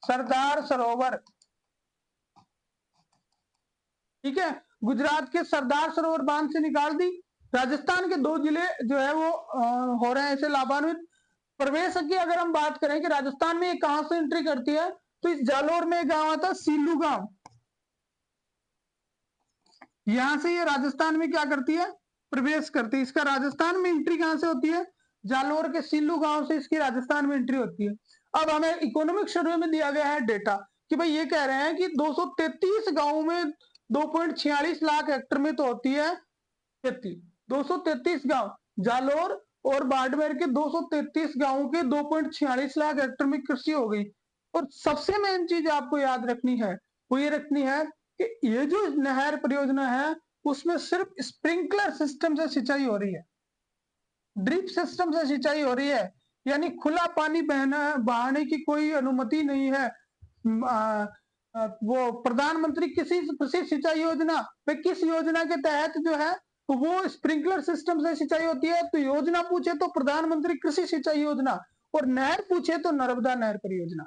[SPEAKER 1] सरदार सरोवर। ठीक है, गुजरात के सरदार सरोवर बांध से निकाल दी। राजस्थान के 2 जिले जो है वो हो रहे हैं ऐसे लाभान्वित। प्रवेश की अगर हम बात करें कि राजस्थान में ये कहां से एंट्री करती है, तो इस जालोर में एक गांव आता है सीलू गांव, यहां से ये राजस्थान में क्या करती है, प्रवेश करती है। इसका राजस्थान में एंट्री कहां से होती है, जालोर के सीलू गांव से इसकी राजस्थान में एंट्री होती है। अब हमें इकोनॉमिक सर्वे में दिया गया है डेटा कि भाई ये कह रहे हैं कि 233 गांवों में 2.46 लाख हेक्टर में तो होती है खेती। 233 गांव जालोर और बाड़मेर के 233 गांवों के 2.46 लाख हेक्टर में कृषि हो गई। और सबसे मेन चीज आपको याद रखनी है, वो ये रखनी है कि ये जो नहर परियोजना है उसमें सिर्फ स्प्रिंकलर सिस्टम से सिंचाई हो रही है, ड्रिप सिस्टम से सिंचाई हो रही है, यानी खुला पानी बहाने की कोई अनुमति नहीं है। वो प्रधानमंत्री कृषि सिंचाई योजना पे किस योजना के तहत जो है वो स्प्रिंकलर सिस्टम से सिंचाई होती है। तो योजना पूछे तो प्रधानमंत्री कृषि सिंचाई योजना, और नहर पूछे तो नर्मदा नहर परियोजना।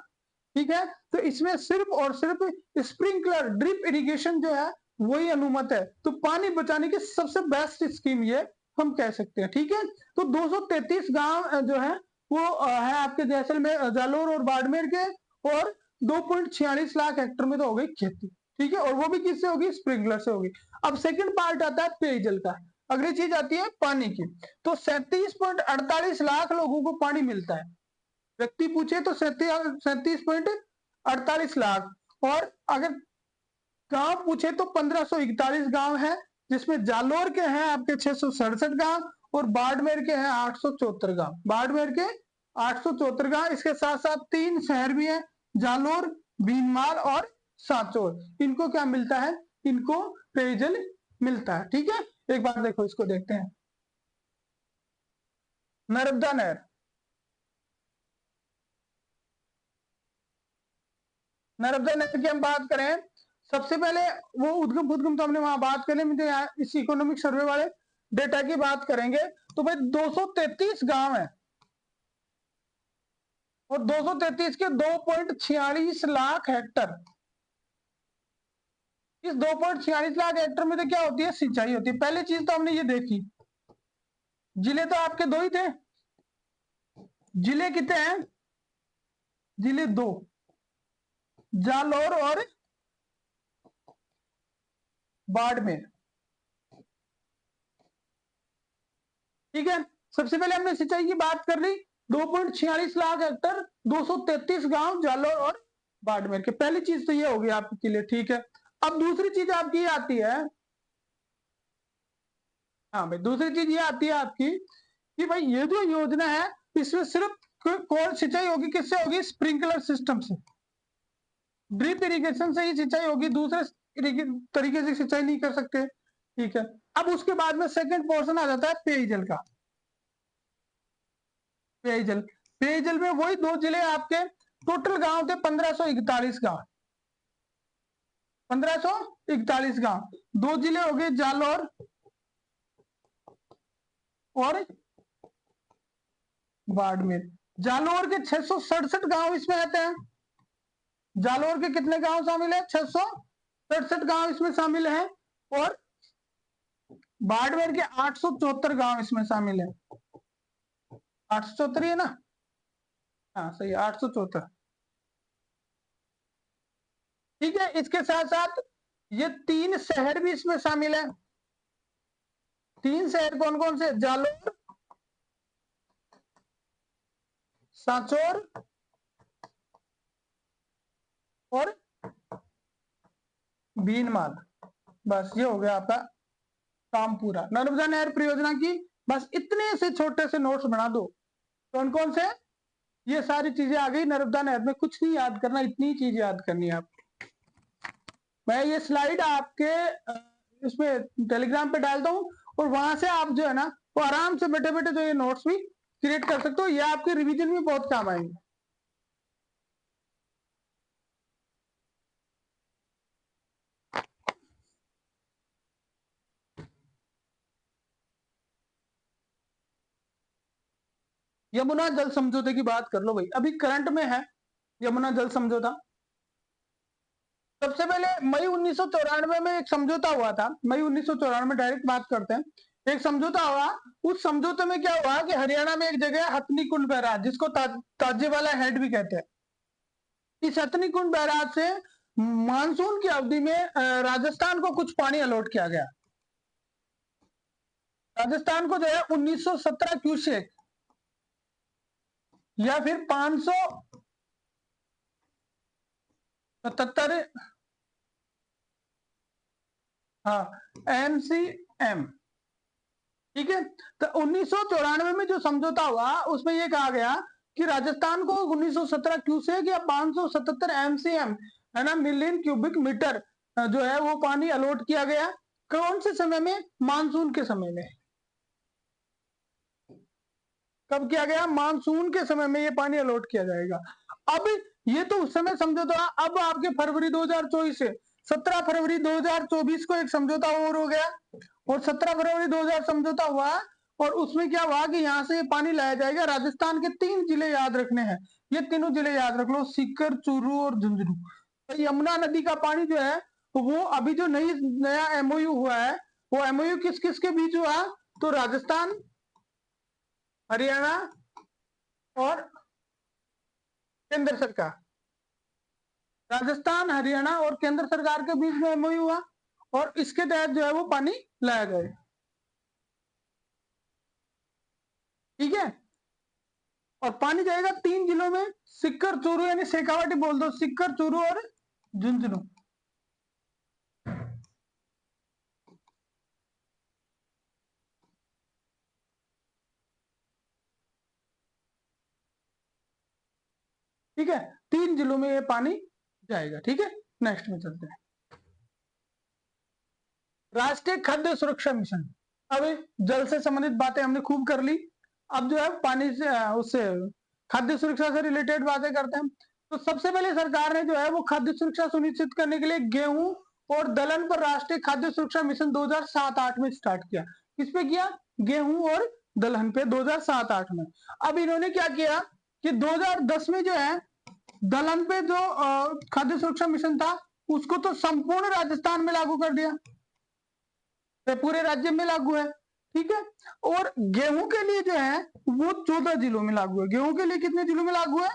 [SPEAKER 1] ठीक है, तो इसमें सिर्फ और सिर्फ स्प्रिंकलर ड्रिप इरिगेशन जो है वही अनुमत है। तो पानी बचाने की सबसे बेस्ट स्कीम ये हम कह सकते हैं। ठीक है, तो 233 गांव जो है वो है आपके जैसलमेर, जालोर और बाड़मेर के, और 2.46 लाख हेक्टर में तो हो गई खेती। ठीक है, और वो भी किससे होगी, स्प्रिंकलर से होगी। अब सेकंड पार्ट आता है पेयजल का, अगली चीज आती है पानी की। तो 37.48 लाख लोगों को पानी मिलता है, व्यक्ति पूछे तो 37.48 लाख। और अगर गांव पूछे तो 1541 गांव है, जिसमें जालोर के हैं आपके 667 गांव और बाड़मेर के हैं 874 गांव। बाड़मेर के 874 गांव, इसके साथ साथ 3 शहर भी हैं, जालोर, भीनमाल और सांचौर। इनको क्या मिलता है, इनको पेयजल मिलता है। ठीक है, एक बार देखो इसको देखते हैं। नर्मदा नहर, नर्मदा नहर की हम बात करें, सबसे पहले वो उद्गम उद्गम तो हमने वहां बात करें, मुझे यहाँ इस इकोनॉमिक सर्वे वाले डेटा की बात करेंगे। तो भाई 233 गांव है और 233 के 2.46 लाख हेक्टर। इस 2.46 लाख हेक्टर में तो क्या होती है, सिंचाई होती है। पहली चीज तो हमने ये देखी, जिले तो आपके 2 ही थे, जिले कितने हैं, जिले 2, जालौर और बाड़मेर। ठीक है, सबसे पहले हमने सिंचाई की बात कर ली, 2.46 लाख हेक्टर, 233 गांव, जालोर और बाड़मेर के। पहली चीज तो ये होगी आपके लिए। ठीक है, अब दूसरी चीज आपकी आती है, हाँ भाई दूसरी चीज ये आती है आपकी कि भाई ये जो योजना है इसमें सिर्फ कौन सिंचाई होगी, किससे होगी, स्प्रिंकलर सिस्टम से, ड्रिप इरिगेशन से ही सिंचाई होगी, दूसरे तरीके से सिंचाई नहीं कर सकते। ठीक है, अब उसके बाद में सेकंड पोर्शन आ जाता है पेयजल का। पेयजल, पेयजल में वही 2 जिले आपके, टोटल गांव थे 1541 गांव, 1541 गांव। 2 जिले हो गए जालौर और बाड़मेर। जालोर के 667 गांव इसमें आते हैं। जालोर के कितने गांव शामिल है? 667 गांव इसमें शामिल हैं। और बाड़मेर के 874 गांव इसमें शामिल है। 874 है ना? हाँ सही है, 874। ठीक है, इसके साथ साथ ये 3 शहर भी इसमें शामिल है। 3 शहर कौन कौन से? जालोर, सांचौर और भीनमाल। बस ये हो गया आपका काम पूरा नर्मदा नहर परियोजना की। बस इतने से छोटे से नोट्स बना दो। कौन कौन से? ये सारी चीजें आ गई नर्मदा नहर में। कुछ नहीं याद करना, इतनी चीज याद करनी है आपको। मैं ये स्लाइड आपके इसमें टेलीग्राम पे डालता हूँ, और वहां से आप जो है ना वो आराम से बैठे बैठे जो ये नोट्स भी क्रिएट कर सकते हो। ये आपके रिवीजन में बहुत काम आएंगे। यमुना जल समझौते की बात कर लो भाई, अभी करंट में है यमुना जल समझौता। सबसे पहले मई 1994 में एक समझौता हुआ था। मई 1994 में डायरेक्ट बात करते हैं। एक समझौता हुआ। उस समझौते में क्या हुआ कि हरियाणा में एक जगह हथनी कुंड बैराज, जिसको ताजेवाला हेड भी कहते हैं, इस हथनी कुंड बैराज से मानसून की अवधि में राजस्थान को कुछ पानी अलॉट किया गया। राजस्थान को जो है 1917 क्यूसेक या फिर 577 MCM। ठीक है, तो 1994 में जो समझौता हुआ उसमें यह कहा गया कि राजस्थान को 1917 क्यूसेक या 577 MCM है ना, मिलियन क्यूबिक मीटर जो है वो पानी अलॉट किया गया। कौन से समय में? मानसून के समय में। कब किया गया? मानसून के समय में ये पानी अलॉट किया जाएगा। अब ये तो उस समय समझौता। अब आपके फरवरी 2024 से 17 फरवरी 2024 को एक समझौता और हो गया, और 17 फरवरी 2000 समझौता हुआ, और उसमें क्या हुआ कि यहां से पानी लाया जाएगा। राजस्थान के 3 जिले याद रखने हैं, ये तीनों जिले याद रख लो, सीकर, चूरू और झुंझुनू। तो यमुना नदी का पानी जो है वो अभी जो नया MOU हुआ है, वो MOU किस किस के बीच हुआ? तो राजस्थान, हरियाणा और केंद्र सरकार। राजस्थान, हरियाणा और केंद्र सरकार के बीच में MOU हुआ, और इसके तहत जो है वो पानी लाया गया। ठीक है, और पानी जाएगा 3 जिलों में, सिक्कर, चूरू, यानी शेखावाटी बोल दो, सिक्कर, चूरू और झुंझुनू। ठीक है, 3 जिलों में ये पानी जाएगा। ठीक है, नेक्स्ट में चलते हैं। राष्ट्रीय खाद्य सुरक्षा मिशन। अब जल से संबंधित बातें हमने खूब कर ली। अब जो है पानी से उससे खाद्य सुरक्षा से रिलेटेड बातें करते हैं। तो सबसे पहले सरकार ने जो है वो खाद्य सुरक्षा सुनिश्चित करने के लिए गेहूं और दलहन पर राष्ट्रीय खाद्य सुरक्षा मिशन 2007-8 में स्टार्ट किया। किस पे किया? गेहूं और दलहन पे 2007-8 में। अब इन्होंने क्या किया कि 2010 में जो है दलहन पे जो खाद्य सुरक्षा मिशन था उसको तो संपूर्ण राजस्थान में लागू कर दिया, पूरे राज्य में लागू है। ठीक है, और गेहूं के लिए जो है वो 14 जिलों में लागू है। गेहूं के लिए कितने जिलों में लागू है?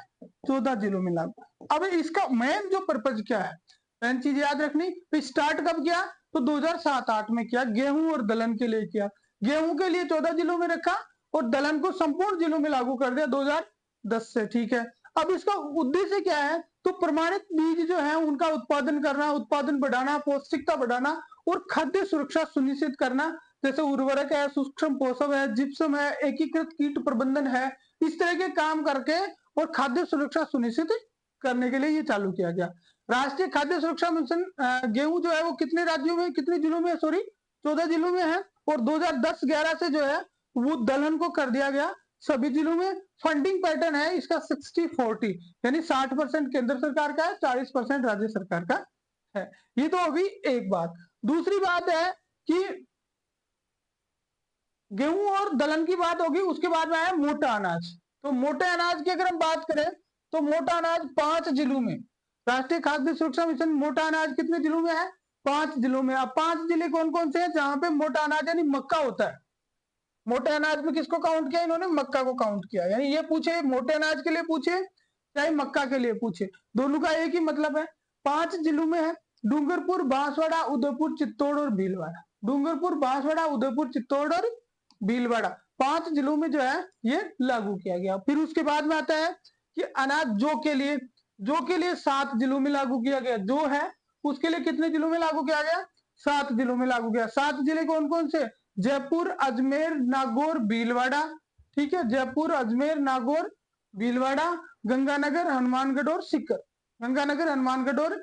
[SPEAKER 1] 14 जिलों में लागू है। अब इसका मेन जो पर्पज क्या है, मेन चीज याद रखनी। तो स्टार्ट कब किया? तो 2007-8 में किया, गेहूं और दलहन के लिए किया। गेहूं के लिए 14 जिलों में रखा, और दलहन को संपूर्ण जिलों में लागू कर दिया 2010 से। ठीक है, अब इसका उद्देश्य क्या है? तो प्रमाणित बीज जो है उनका उत्पादन करना, उत्पादन बढ़ाना, पौष्टिकता बढ़ाना और खाद्य सुरक्षा सुनिश्चित करना। जैसे उर्वरक है, सूक्ष्म पोषक है, जिप्सम है, एकीकृत कीट प्रबंधन है, इस तरह के काम करके और खाद्य सुरक्षा सुनिश्चित करने के लिए ये चालू किया गया। राष्ट्रीय खाद्य सुरक्षा मिशन गेहूं जो है वो कितने राज्यों में, कितने जिलों में, सॉरी 14 जिलों में है, और 2010-11 से जो है वो दलहन को कर दिया गया सभी जिलों में। फंडिंग पैटर्न है इसका 60-40, यानी 60% केंद्र सरकार का है, 40% राज्य सरकार का है। ये तो अभी एक बात। दूसरी बात है कि गेहूं और दलहन की बात होगी, उसके बाद में आया मोटा अनाज। तो मोटे अनाज की अगर हम बात करें तो मोटा अनाज 5 जिलों में, राष्ट्रीय खाद्य सुरक्षा मिशन मोटा अनाज कितने जिलों में है? 5 जिलों में। अब 5 जिले कौन कौन से हैं जहां पे मोटा अनाज यानी मक्का होता है? मोटे अनाज में किसको काउंट किया इन्होंने? मक्का को काउंट किया। यानी ये पूछे मोटे अनाज के लिए पूछे चाहे मक्का के लिए पूछे, दोनों का एक ही मतलब है। 5 जिलों में है, डूंगरपुर, बांसवाड़ा, उदयपुर, चित्तौड़ और भीलवाड़ा। डूंगरपुर, बांसवाड़ा, उदयपुर, चित्तौड़ और भीलवाड़ा, 5 जिलों में जो है ये लागू किया गया। फिर उसके बाद में आता है कि अनाज जौ के लिए, जौ के लिए 7 जिलों में लागू किया गया। जो है उसके लिए कितने जिलों में लागू किया गया? 7 जिलों में लागू किया। 7 जिले कौन कौन से? जयपुर, अजमेर, नागौर, भीलवाड़ा। ठीक है, जयपुर, अजमेर, नागौर, भीलवाड़ा, गंगानगर, हनुमानगढ़ और सीकर। गंगानगर, हनुमानगढ़ और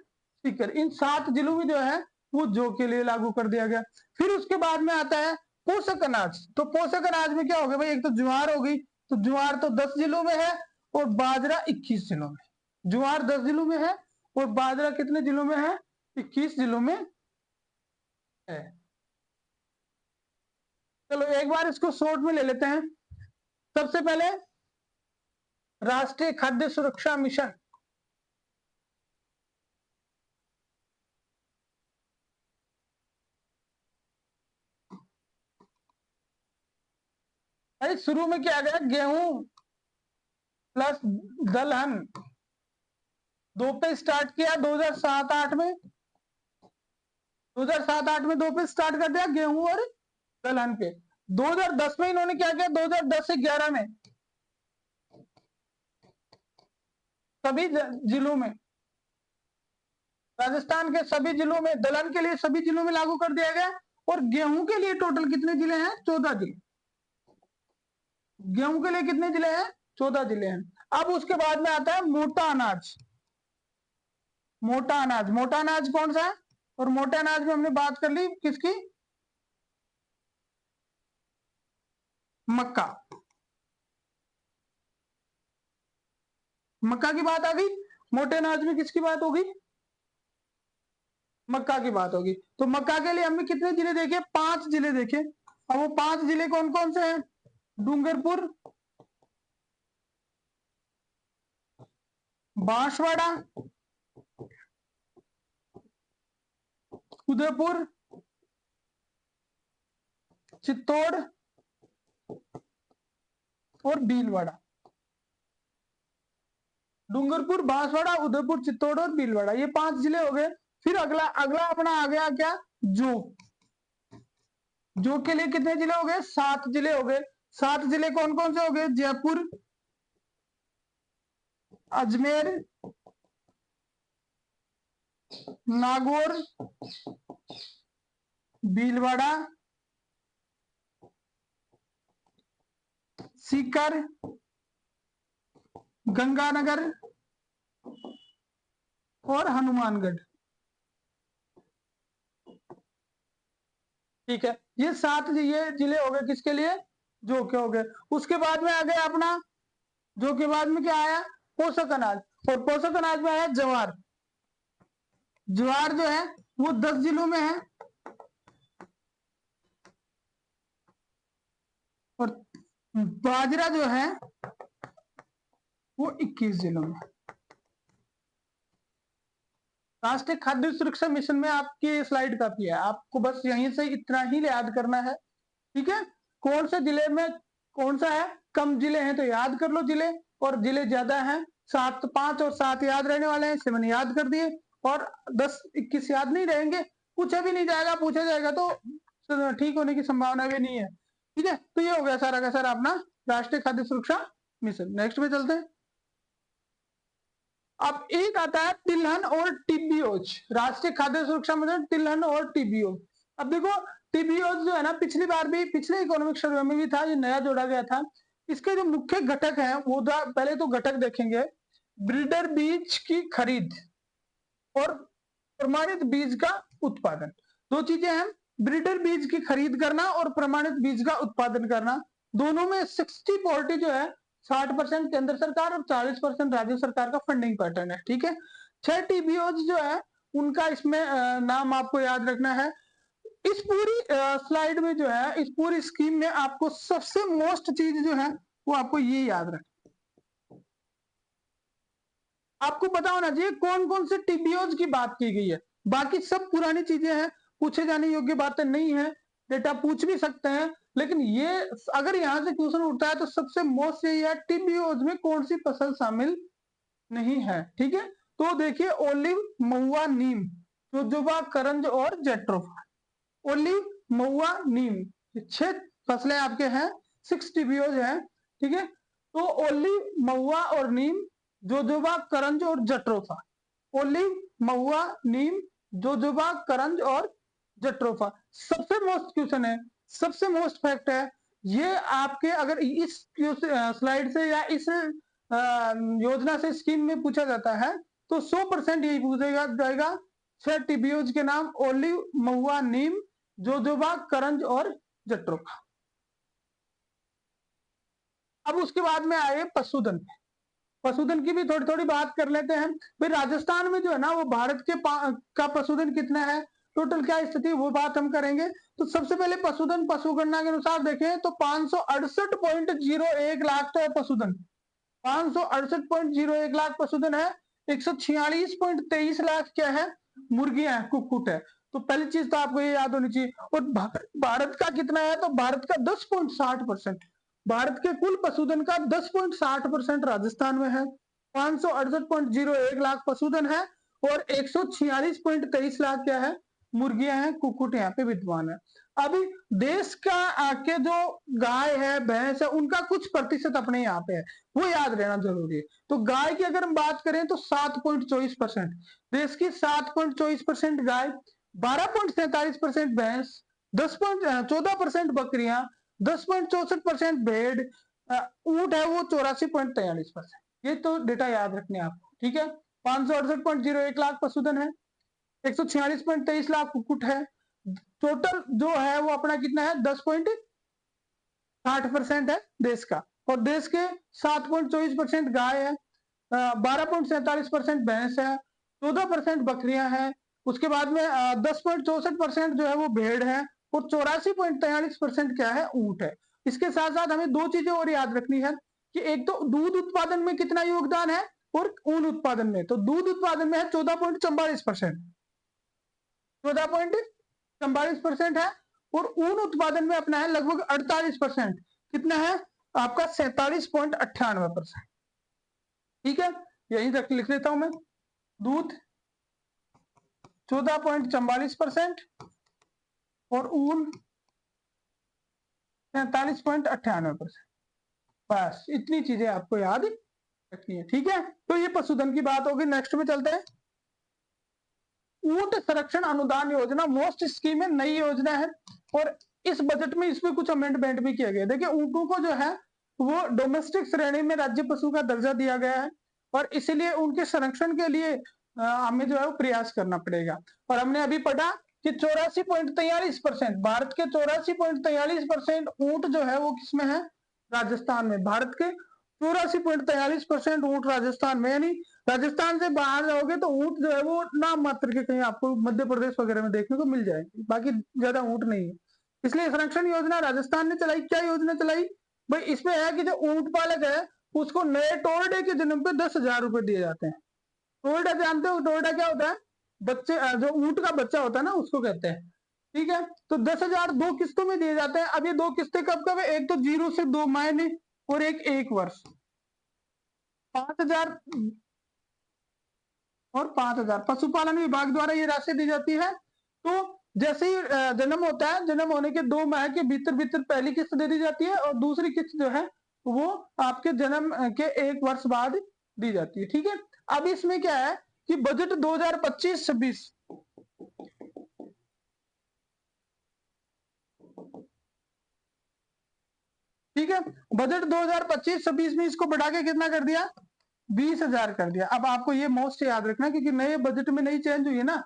[SPEAKER 1] सीकर, इन 7 जिलों में जो है वो जौ के लिए लागू कर दिया गया। फिर उसके बाद में आता है पोषक अनाज। तो पोषक अनाज में क्या हो गया भाई? एक तो ज्वार हो गई, तो ज्वार तो 10 जिलों में है और बाजरा 21 जिलों में। ज्वार 10 जिलों में है और बाजरा कितने जिलों में है? 21 जिलों में है। चलो एक बार इसको शॉर्ट में ले लेते हैं। सबसे पहले राष्ट्रीय खाद्य सुरक्षा मिशन, भाई शुरू में क्या गया? गेहूं प्लस दलहन 2 पे स्टार्ट किया 2007-8 में। 2007-8 में 2 पे स्टार्ट कर दिया गेहूं और दलहन पे। 2010 में इन्होंने क्या किया? 2010 से 11 में सभी जिलों में, राजस्थान के सभी जिलों में दलहन के लिए सभी जिलों में लागू कर दिया गया। और गेहूं के लिए टोटल कितने जिले हैं? 14 जिले। गेहूं के लिए कितने जिले हैं? 14 जिले हैं। अब उसके बाद में आता है मोटा अनाज। मोटा अनाज, मोटा अनाज कौन सा है? और मोटे अनाज में हमने बात कर ली किसकी? मक्का। मक्का की बात आ गई। मोटे अनाज में किसकी बात होगी? मक्का की बात होगी। तो मक्का के लिए हमने कितने जिले देखे? 5 जिले देखे। अब वो 5 जिले कौन कौन से हैं? डूंगरपुर, बांसवाड़ा, उदयपुर, चित्तौड़ और भीलवाड़ा। डूंगरपुर, बांसवाड़ा, उदयपुर, चित्तौड़ और भीलवाड़ा, ये 5 जिले हो गए। फिर अगला अगला अपना आ गया क्या? जो। जो के लिए कितने जिले हो गए? 7 जिले हो गए। 7 जिले कौन कौन से हो गए? जयपुर, अजमेर, नागौर, भीलवाड़ा, सीकर, गंगानगर और हनुमानगढ़। ठीक है, ये 7 ये जिले हो गए किसके लिए? जो के हो गए। उसके बाद में आ गया अपना, जो के बाद में क्या आया? पोषक अनाज। और पोषक अनाज में आया ज्वार। ज्वार जो है वो 10 जिलों में है और बाजरा जो है वो 21 जिलों में। राष्ट्रीय खाद्य सुरक्षा मिशन में आपकी स्लाइड काफी है, आपको बस यहीं से इतना ही याद करना है। ठीक है, कौन से जिले में कौन सा है? कम जिले हैं तो याद कर लो जिले, और जिले ज्यादा हैं 7, 5 और 7 याद रहने वाले हैं, इसे मैंने याद कर दिए। और 10, 21 याद नहीं रहेंगे, पूछा भी नहीं जाएगा, पूछा जाएगा तो ठीक होने की संभावना भी नहीं है। ठीक है, तो ये हो गया सारा का सारा अपना राष्ट्रीय खाद्य सुरक्षा मिशन। नेक्स्ट में चलते हैं। अब एक आता है तिलहन और टीबीओज। राष्ट्रीय खाद्य सुरक्षा मिशन, तिलहन और टीबीओज। अब देखो टीबीओज जो है ना, पिछली बार भी पिछले इकोनॉमिक सर्वे में भी था, ये नया जोड़ा गया था। इसके जो मुख्य घटक हैं वो पहले तो घटक देखेंगे। ब्रीडर बीज की खरीद और प्रमाणित बीज का उत्पादन, दो चीजें हैं। ब्रीडर बीज की खरीद करना और प्रमाणित बीज का उत्पादन करना, दोनों में 60-40 जो है, 60% केंद्र सरकार और 40% राज्य सरकार का फंडिंग पैटर्न है। ठीक है, 6 टीबीओज जो है उनका इसमें नाम आपको याद रखना है। इस पूरी स्लाइड में जो है, इस पूरी स्कीम में आपको सबसे मोस्ट चीज जो है वो आपको ये याद रखना, आपको पता होना चाहिए कौन कौन से टीबीओज की बात की गई है, बाकी सब पुरानी चीजें हैं, पूछे जाने योग्य बातें नहीं है, डेटा पूछ भी सकते हैं, लेकिन ये अगर यहाँ से क्वेश्चन उठता है तो सबसे मोस्ट यही है टीबीओज में कौन सी फसल शामिल नहीं है। ठीक है, तो देखिए ओलिव, महुआ, नीम, जोजोबा, करंज और जेट्रोफा। ओलिव, महुआ, नीम, ये 6 फसलें आपके हैं, 6 टीबीओज हैं। ठीक है, तो ओलिव, महुआ और नीम, जोजोबा, करंज और जट्रोफा। ओलिव, महुआ, नीम, जोजोबा, करंज और जट्रोफा। सबसे मोस्ट क्वेश्चन है, सबसे मोस्ट फैक्ट है ये आपके, अगर इस स्लाइड से या इस योजना से स्कीम में पूछा जाता है तो 100% यही पूछेगा जाएगा 6 टीबीओज के नाम, ओलिव, महुआ, नीम, जोजोबा, करंज और जट्रोफा। अब उसके बाद में आए पशुधन। पशुधन की भी थोड़ी थोड़ी बात कर लेते हैं। फिर राजस्थान में जो है ना वो भारत के का पशुधन कितना है, टोटल क्या स्थिति, वो बात हम करेंगे। तो सबसे पहले पशुधन, पशुगणना के अनुसार देखें तो 568.01 लाख तो है पशुधन, 568.01 लाख पशुधन है। 146.23 लाख क्या है, मुर्गियां, कुक्कुट है। तो पहली चीज तो आपको ये याद होनी चाहिए। और भारत का कितना है, तो भारत का 10.60%, भारत के कुल पशुधन का 10.60% राजस्थान में है। 568.01 लाख पशुधन है और 146.23 लाख क्या है, मुर्गियां हैं, कुक्कुट यहाँ पे विद्यमान है। अभी देश का के जो गाय है, भैंस है, उनका कुछ प्रतिशत अपने यहाँ पे है, वो याद रहना जरूरी है। तो गाय की अगर हम बात करें तो 7.24%, देश की 7.24% गाय, 12.47% भैंस, 14% बकरियां, 10.64% भेड़, ऊंट है वो 84.43%। ये तो डेटा याद रखने आपको, ठीक है। 568.01 लाख पशुधन है, 146.23 लाख कुक्कुट है, टोटल जो है वो अपना कितना है, 10.60% है देश का। और देश के 7.24% गाय है, 12.47% भैंस है, 14% बकरियां हैं, उसके बाद में 10.64% जो है वो भेड़ है और 84.43% क्या है, ऊंट है। इसके साथ साथ हमें दो चीजें और याद रखनी है कि एक तो दूध उत्पादन में कितना योगदान है और ऊन उत्पादन में। तो दूध उत्पादन में है 14.44%, 14.44% है, और ऊन उत्पादन में अपना है लगभग 48%, कितना है आपका 47.98%। ठीक है, यही तक लिख लेता हूं मैं, दूध 14.44% और ऊन 47.98%। बस इतनी चीजें आपको याद रखनी है। ठीक है, तो ये पशुधन की बात होगी। नेक्स्ट में चलते हैं, ऊंट संरक्षण अनुदान योजना, मोस्ट स्कीम है, नई योजना है और इस बजट में इसमें कुछ अमेंडमेंट भी किया गया। देखिए ऊंटों को जो है वो डोमेस्टिक श्रेणी में राज्य पशु का दर्जा दिया गया है और इसीलिए उनके संरक्षण के लिए हमें जो है वो प्रयास करना पड़ेगा। और हमने अभी पढ़ा कि 84.43%, भारत के 84.43% ऊंट जो है वो किसमें है, राजस्थान में। भारत के 84.43% ऊंट राजस्थान में, यानी राजस्थान से बाहर जाओगे तो ऊंट जो है वो नाम मात्र के कहीं आपको मध्य प्रदेश वगैरह में देखने को मिल जाएंगे, बाकी ज्यादा ऊंट नहीं है। इसलिए संरक्षण योजना राजस्थान ने चलाई। क्या योजना चलाई भाई, इसमें है कि जो ऊंट पालक है उसको नए टोरडे के जन्म पे 10,000 रुपए दिए जाते हैं। टोरडा जानते हो, टोरडा क्या होता है, बच्चे जो ऊंट का बच्चा होता है ना उसको कहते हैं। ठीक है, तो 10,000 दो किस्तों में दिए जाते हैं। अब ये दो किस्तें कब कब है, एक तो 0 से 2 महीने और एक वर्ष। 5,000 और 5,000 पशुपालन विभाग द्वारा ये राशि दी जाती है। तो जैसे ही जन्म होता है, जन्म होने के 2 माह के भीतर भीतर पहली किस्त दे दी जाती है और दूसरी किस्त जो है वो आपके जन्म के 1 वर्ष बाद दी जाती है। ठीक है, अब इसमें क्या है कि बजट 2025-26, ठीक है, बजट 2025-26 में इसको बढ़ा के कितना कर दिया, 20,000 कर दिया। अब आपको ये मोस्ट याद रखना क्योंकि नए बजट में नई चेंज हुई है ना,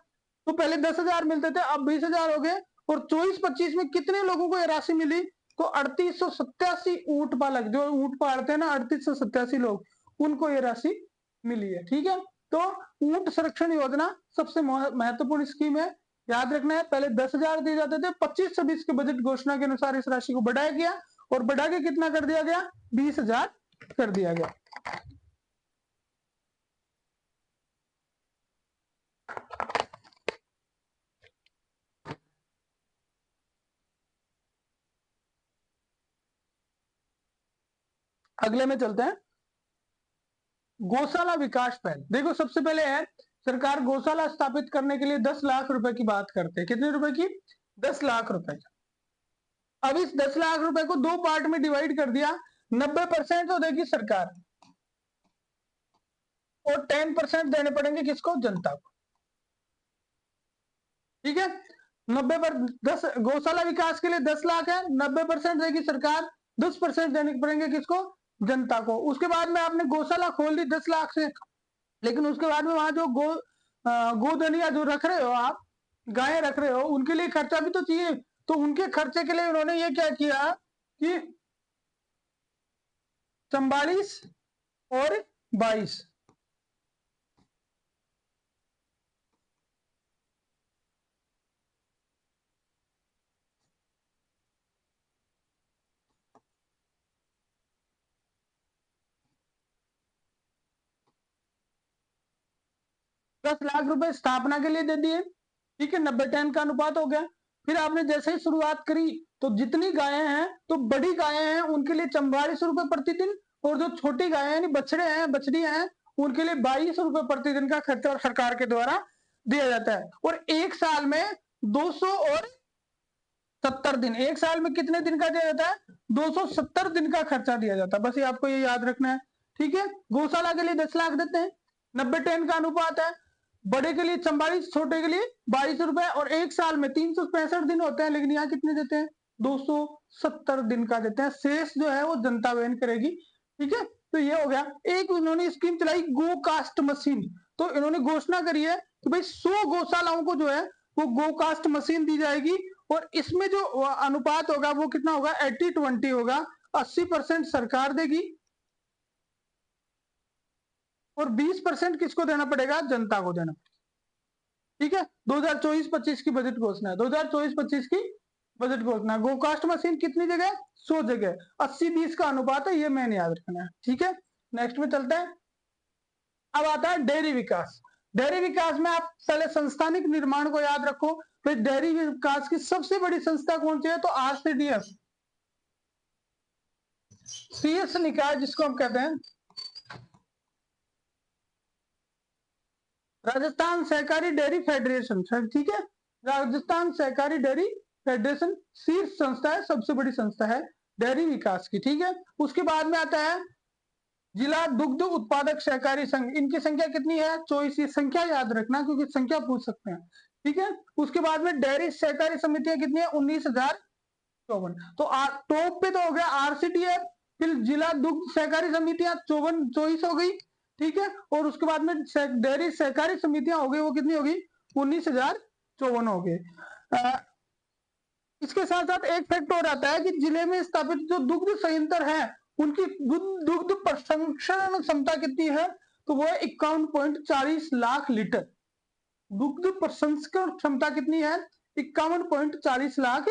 [SPEAKER 1] तो पहले 10,000 मिलते थे, अब 20,000 हो गए। और 24-25 में कितने लोगों को ये राशि मिली, तो 3887 ऊंट पालक, जो ऊंट पालते हैं ना, 3887 लोग, उनको ये राशि मिली है। ठीक है, तो ऊंट संरक्षण योजना सबसे महत्वपूर्ण स्कीम है, याद रखना है। पहले 10,000 दिए जाते थे, 25-26 के बजट घोषणा के अनुसार इस राशि को बढ़ाया गया और बढ़ा के कितना कर दिया गया, 20,000 कर दिया गया। अगले में चलते हैं, गौशाला विकास पहल। देखो सबसे पहले है, सरकार गौशाला स्थापित करने के लिए 10 लाख रुपए की बात करते हैं। कितने रुपए की? 10 लाख रुपए। अब इस 10 लाख रुपए को दो पार्ट में डिवाइड कर दिया, 90% तो देगी सरकार और 10% देने पड़ेंगे किसको? जनता को। ठीक है, 10 गौशाला विकास के लिए 10 लाख है, 90% देगी सरकार, 10% देने पड़ेंगे किसको? जनता को। उसके बाद में आपने गौशाला खोल दी 10 लाख से, लेकिन उसके बाद में वहां जो गोधनिया जो रख रहे हो आप, गायें रख रहे हो, उनके लिए खर्चा भी तो चाहिए। तो उनके खर्चे के लिए उन्होंने ये क्या किया कि 44 और 22 10 लाख रुपए स्थापना के लिए दे दिए। ठीक है, 90-10 का अनुपात हो गया। फिर आपने जैसे ही शुरुआत करी तो जितनी गायें हैं, तो बड़ी गायें हैं उनके लिए 44 रुपए प्रतिदिन, और जो छोटी गायें यानी बछड़े हैं, बछड़ियां हैं, उनके लिए 22 रुपए प्रतिदिन का खर्चा सरकार के द्वारा दिया जाता है। और एक साल में 270 दिन, एक साल में कितने दिन का दिया जाता है? 270 दिन का खर्चा दिया जाता है। बस ये आपको ये याद रखना है। ठीक है, गौशाला के लिए 10 लाख देते हैं, 90-10 का अनुपात है, बड़े के लिए 44, छोटे के लिए 22 रुपए, और एक साल में 365 दिन होते हैं, लेकिन यहाँ कितने देते हैं? 270 दिन का देते हैं। शेष जो है वो जनता वहन करेगी। ठीक है, तो ये हो गया। एक इन्होंने स्कीम चलाई, गो कास्ट मशीन। तो इन्होंने घोषणा करी है कि भाई 100 गौशालाओं को जो है वो गो कास्ट मशीन दी जाएगी, और इसमें जो अनुपात होगा वो कितना होगा? 80-20 होगा। 80% सरकार देगी और 20% किसको देना पड़ेगा? जनता को देना पड़ेगा। ठीक है, 2024-25 की बजट घोषणा है, 2024-25 की बजट घोषणा। गोकास्ट मशीन कितनी जगह? 100 जगह। 80-20 का अनुपात है, ये मैंने याद रखना है। ठीक है, नेक्स्ट में चलते हैं। अब आता है डेयरी विकास। डेयरी विकास में आप पहले संस्थानिक निर्माण को याद रखो। तो डेयरी विकास की सबसे बड़ी संस्था कौन सी है? तो RCDF, CS निकाय जिसको हम कहते हैं, राजस्थान सहकारी डेयरी फेडरेशन। ठीक है, राजस्थान सहकारी डेयरी फेडरेशन शीर्ष संस्था है, सबसे बड़ी संस्था है डेयरी विकास की। ठीक है, उसके बाद में आता है जिला दुग्ध उत्पादक सहकारी संघ। इनकी संख्या कितनी है? 24। संख्या याद रखना क्योंकि संख्या पूछ सकते हैं। ठीक है, उसके बाद में डेयरी सहकारी समितियां कितनी है? 19,054। तो टॉप पे तो हो गया RCDF, फिर जिला दुग्ध सहकारी समितियां 24 हो गई। ठीक है, और उसके बाद में डेयरी सहकारी समितियां हो गई, वो कितनी होगी? 19,054 हो गए। इसके साथ साथ एक फैक्ट और आता है कि जिले में स्थापित जो दुग्ध संयंत्र है उनकी दुग्ध प्रसंस्करण क्षमता कितनी है? तो वो है 51.40 लाख लीटर। दुग्ध प्रसंस्करण क्षमता कितनी है? 51.40 लाख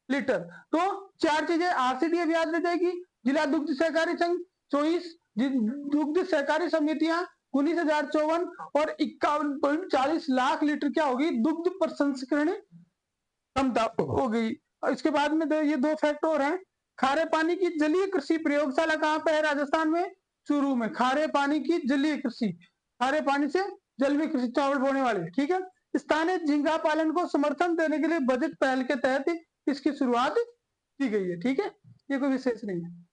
[SPEAKER 1] लीटर। तो चार चीजें RCDF याद रह जाएगी, जिला दुग्ध सहकारी संघ 24, दुग्ध सहकारी समितियां 19,054, और 51.40 लाख लीटर क्या होगी? दुग्ध प्रसंस्करण क्षमता हो गई। इसके बाद में ये दो फैक्ट और हैं। खारे पानी की जलीय कृषि प्रयोगशाला कहां पे है? राजस्थान में, चूरू में। खारे पानी की जलीय कृषि, खारे पानी से जलीय कृषि, चावल बोने वाले। ठीक है, स्थानीय झींगा पालन को समर्थन देने के लिए बजट पहल के तहत इसकी शुरुआत की गई है। ठीक है, ये कोई विशेष नहीं है।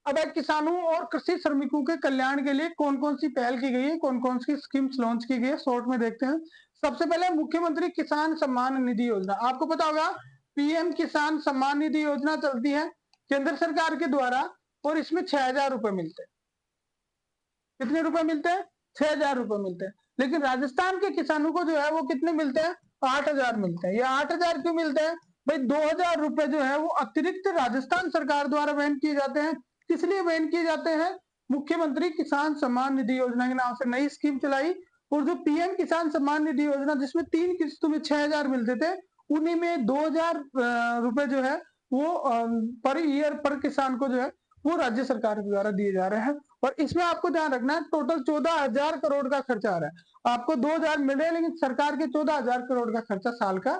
[SPEAKER 1] अब किसानों और कृषि श्रमिकों के कल्याण के लिए कौन कौन सी पहल की गई है, कौन कौन सी स्कीम्स लॉन्च की गई है, शॉर्ट में देखते हैं। सबसे पहले मुख्यमंत्री किसान सम्मान निधि योजना। आपको पता होगा PM किसान सम्मान निधि योजना चलती है केंद्र सरकार के द्वारा, और इसमें 6,000 रुपए मिलते हैं। कितने रुपए मिलते हैं? 6,000 रुपए मिलते हैं। लेकिन राजस्थान के किसानों को जो है वो कितने मिलते हैं? 8,000 मिलते हैं। ये 8,000 क्यों मिलते हैं भाई? 2,000 रुपए जो है वो अतिरिक्त राजस्थान सरकार द्वारा वहन किए जाते हैं। किस लिए वहन किए जाते हैं? मुख्यमंत्री किसान सम्मान निधि योजना के नाम से नई स्कीम चलाई, और जो PM किसान सम्मान निधि योजना जिसमें 3 किस्तों में 6,000 मिलते थे, उन्हीं में 2,000 रुपए जो है वो पर ईयर पर किसान को जो है वो राज्य सरकार के द्वारा दिए जा रहे हैं। और इसमें आपको ध्यान रखना है टोटल 14,000 करोड़ का खर्चा आ रहा है। आपको 2,000 मिल रहे हैं, लेकिन सरकार के 14,000 करोड़ का खर्चा साल का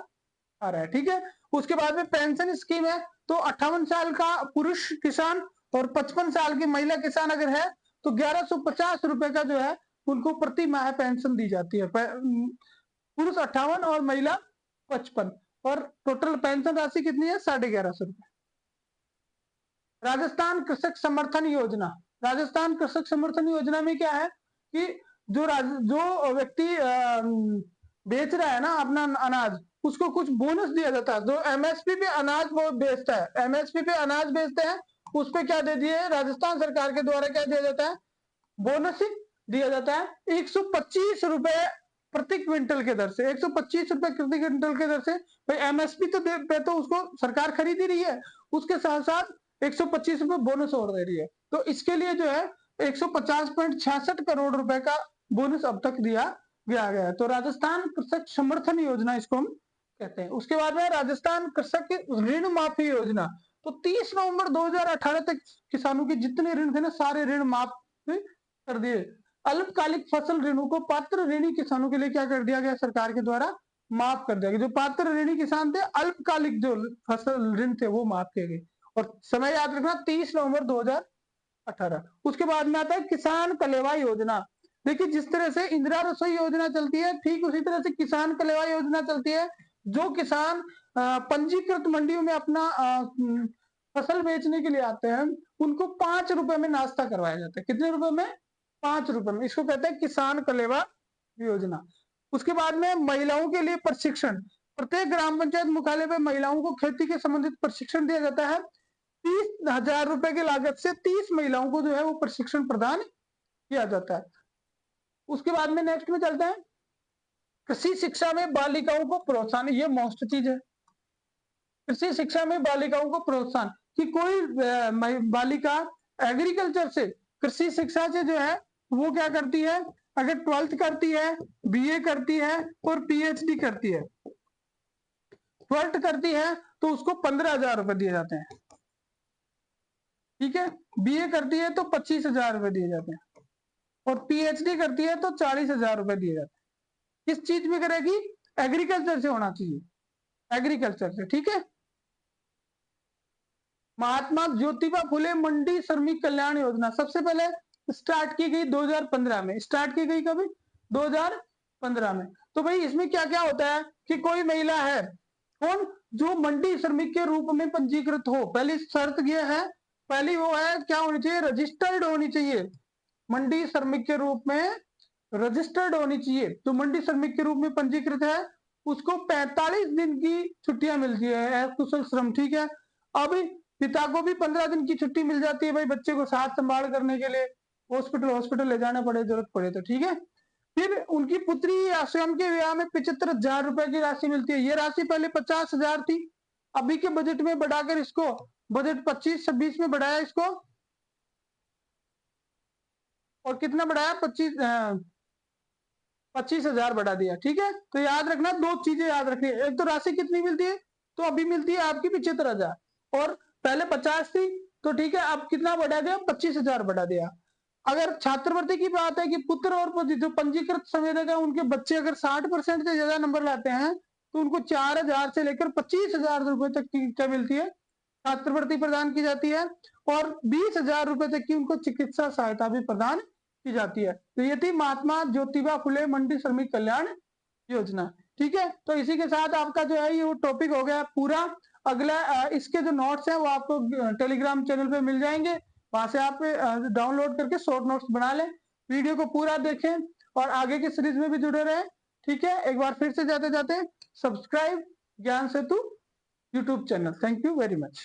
[SPEAKER 1] आ रहा है। ठीक है, उसके बाद में पेंशन स्कीम है। तो 58 साल का पुरुष किसान और 55 साल की महिला किसान अगर है तो 1150 रुपए का जो है उनको प्रति माह पेंशन दी जाती है। पुरुष 58 और महिला 55 और टोटल पेंशन राशि कितनी है 1150 रुपए। राजस्थान कृषक समर्थन योजना, राजस्थान कृषक समर्थन योजना में क्या है कि जो व्यक्ति बेच रहा है ना अपना अनाज, उसको कुछ बोनस दिया जाता है। जो एमएसपी पे अनाज वो बेचता है, एमएसपी पे अनाज बेचते हैं, उस पे क्या दे दिए राजस्थान सरकार के द्वारा क्या दिया जाता है, बोनस दिया जाता है 125 रुपए प्रति क्विंटल के दर से, 125 रुपए प्रति क्विंटल के दर से। भाई एमएसपी तो उसको सरकार खरीद ही रही है, उसके साथ साथ 125 रुपए बोनस और दे रही है। तो इसके लिए जो है 150.66 करोड़ रुपए का बोनस अब तक दिया गया है। तो राजस्थान कृषक समर्थन योजना इसको हम कहते हैं। उसके बाद में राजस्थान कृषक ऋण माफी योजना, तो 30 नवंबर 2018 तक किसानों के जितने ऋण थे ना सारे ऋण माफ कर दिए। अल्पकालिक फसल ऋणों को पात्र ऋणी किसानों के लिए क्या कर दिया गया सरकार के द्वारा, माफ कर दिया गया। जो पात्र ऋणी किसान थे अल्पकालिक जो फसल ऋण थे वो माफ किए गए। और समय याद रखना 30 नवंबर 2018। उसके बाद में आता है किसान कलेवा योजना। देखिए जिस तरह से इंदिरा रसोई योजना चलती है ठीक उसी तरह से किसान कलेवा योजना चलती है। जो किसान पंजीकृत मंडियों में अपना फसल बेचने के लिए आते हैं उनको 5 रुपए में नाश्ता करवाया जाता है। कितने रुपए में, 5 रुपए में। इसको कहते हैं किसान कलेवा योजना। उसके बाद में महिलाओं के लिए प्रशिक्षण, प्रत्येक ग्राम पंचायत मुख्यालय पे महिलाओं को खेती के संबंधित प्रशिक्षण दिया जाता है। 30,000 रुपए की लागत से 30 महिलाओं को जो है वो प्रशिक्षण प्रदान किया जाता है। उसके बाद में नेक्स्ट में चलते हैं कृषि शिक्षा में बालिकाओं को प्रोत्साहन। ये मोस्ट चीज है, कृषि शिक्षा में बालिकाओं को प्रोत्साहन कि कोई बालिका एग्रीकल्चर से, कृषि शिक्षा से जो है वो क्या करती है, अगर 12th करती है, बीए करती है और पीएचडी करती है, 12th करती है तो उसको 15,000 रुपए दिए जाते हैं। ठीक है, बीए करती है तो 25,000 रुपए दिए जाते हैं और पीएचडी करती है तो 40,000 रुपए दिए जाते हैं। किस चीज में करेगी, एग्रीकल्चर से होना चाहिए, एग्रीकल्चर से। ठीक है, महात्मा ज्योतिबा फुले मंडी श्रमिक कल्याण योजना सबसे पहले स्टार्ट की गई 2015 में। स्टार्ट की गई कभी, 2015 में। तो भाई इसमें क्या क्या होता है कि कोई महिला है कौन जो मंडी श्रमिक के रूप में पंजीकृत हो। पहली शर्त यह है, पहली वो है क्या होनी चाहिए, रजिस्टर्ड होनी चाहिए, मंडी श्रमिक के रूप में रजिस्टर्ड होनी चाहिए। तो मंडी श्रमिक के रूप में पंजीकृत है उसको 45 दिन की छुट्टियां मिलती है कुशल श्रम। ठीक है, अब पिता को भी 15 दिन की छुट्टी मिल जाती है भाई बच्चे को साथ संभाल करने के लिए, हॉस्पिटल ले जाना पड़े जरूरत पड़े तो। ठीक है, फिर उनकी पुत्री या स्वयं के विवाह में 75,000 रुपए की राशि मिलती है। ये राशि पहले 50,000 थी, अभी के बजट में बढ़ाकर इसको बजट 25-26 में बढ़ाया इसको, और कितना बढ़ाया 25,000 बढ़ा दिया। ठीक है, तो याद रखना दो चीजें याद रखनी है, एक तो राशि कितनी मिलती है, तो अभी मिलती है आपकी 75,000 और पहले 50 थी तो ठीक है अब कितना बढ़ा दिया, 25,000 बढ़ा दिया। अगर छात्रवृत्ति की बात है कि पुत्र और जो पंजीकृत संवेदक है उनके बच्चे अगर 60% से ज्यादा नंबर लाते हैं तो उनको 4,000 से लेकर 25,000 रुपए तक की क्या मिलती है, छात्रवृत्ति प्रदान की जाती है और 20,000 रुपए तक की उनको चिकित्सा सहायता भी प्रदान की जाती है। तो ये थी महात्मा ज्योतिबा फुले मंडी श्रमिक कल्याण योजना। ठीक है, तो इसी के साथ आपका जो है ये टॉपिक हो गया पूरा। अगला इसके जो नोट्स हैं वो आपको टेलीग्राम चैनल पे मिल जाएंगे, वहां से आप डाउनलोड करके शॉर्ट नोट्स बना लें, वीडियो को पूरा देखें और आगे की सीरीज में भी जुड़े रहें। ठीक है, एक बार फिर से जाते जाते subscribe Gyan Setu YouTube channel. Thank you very much.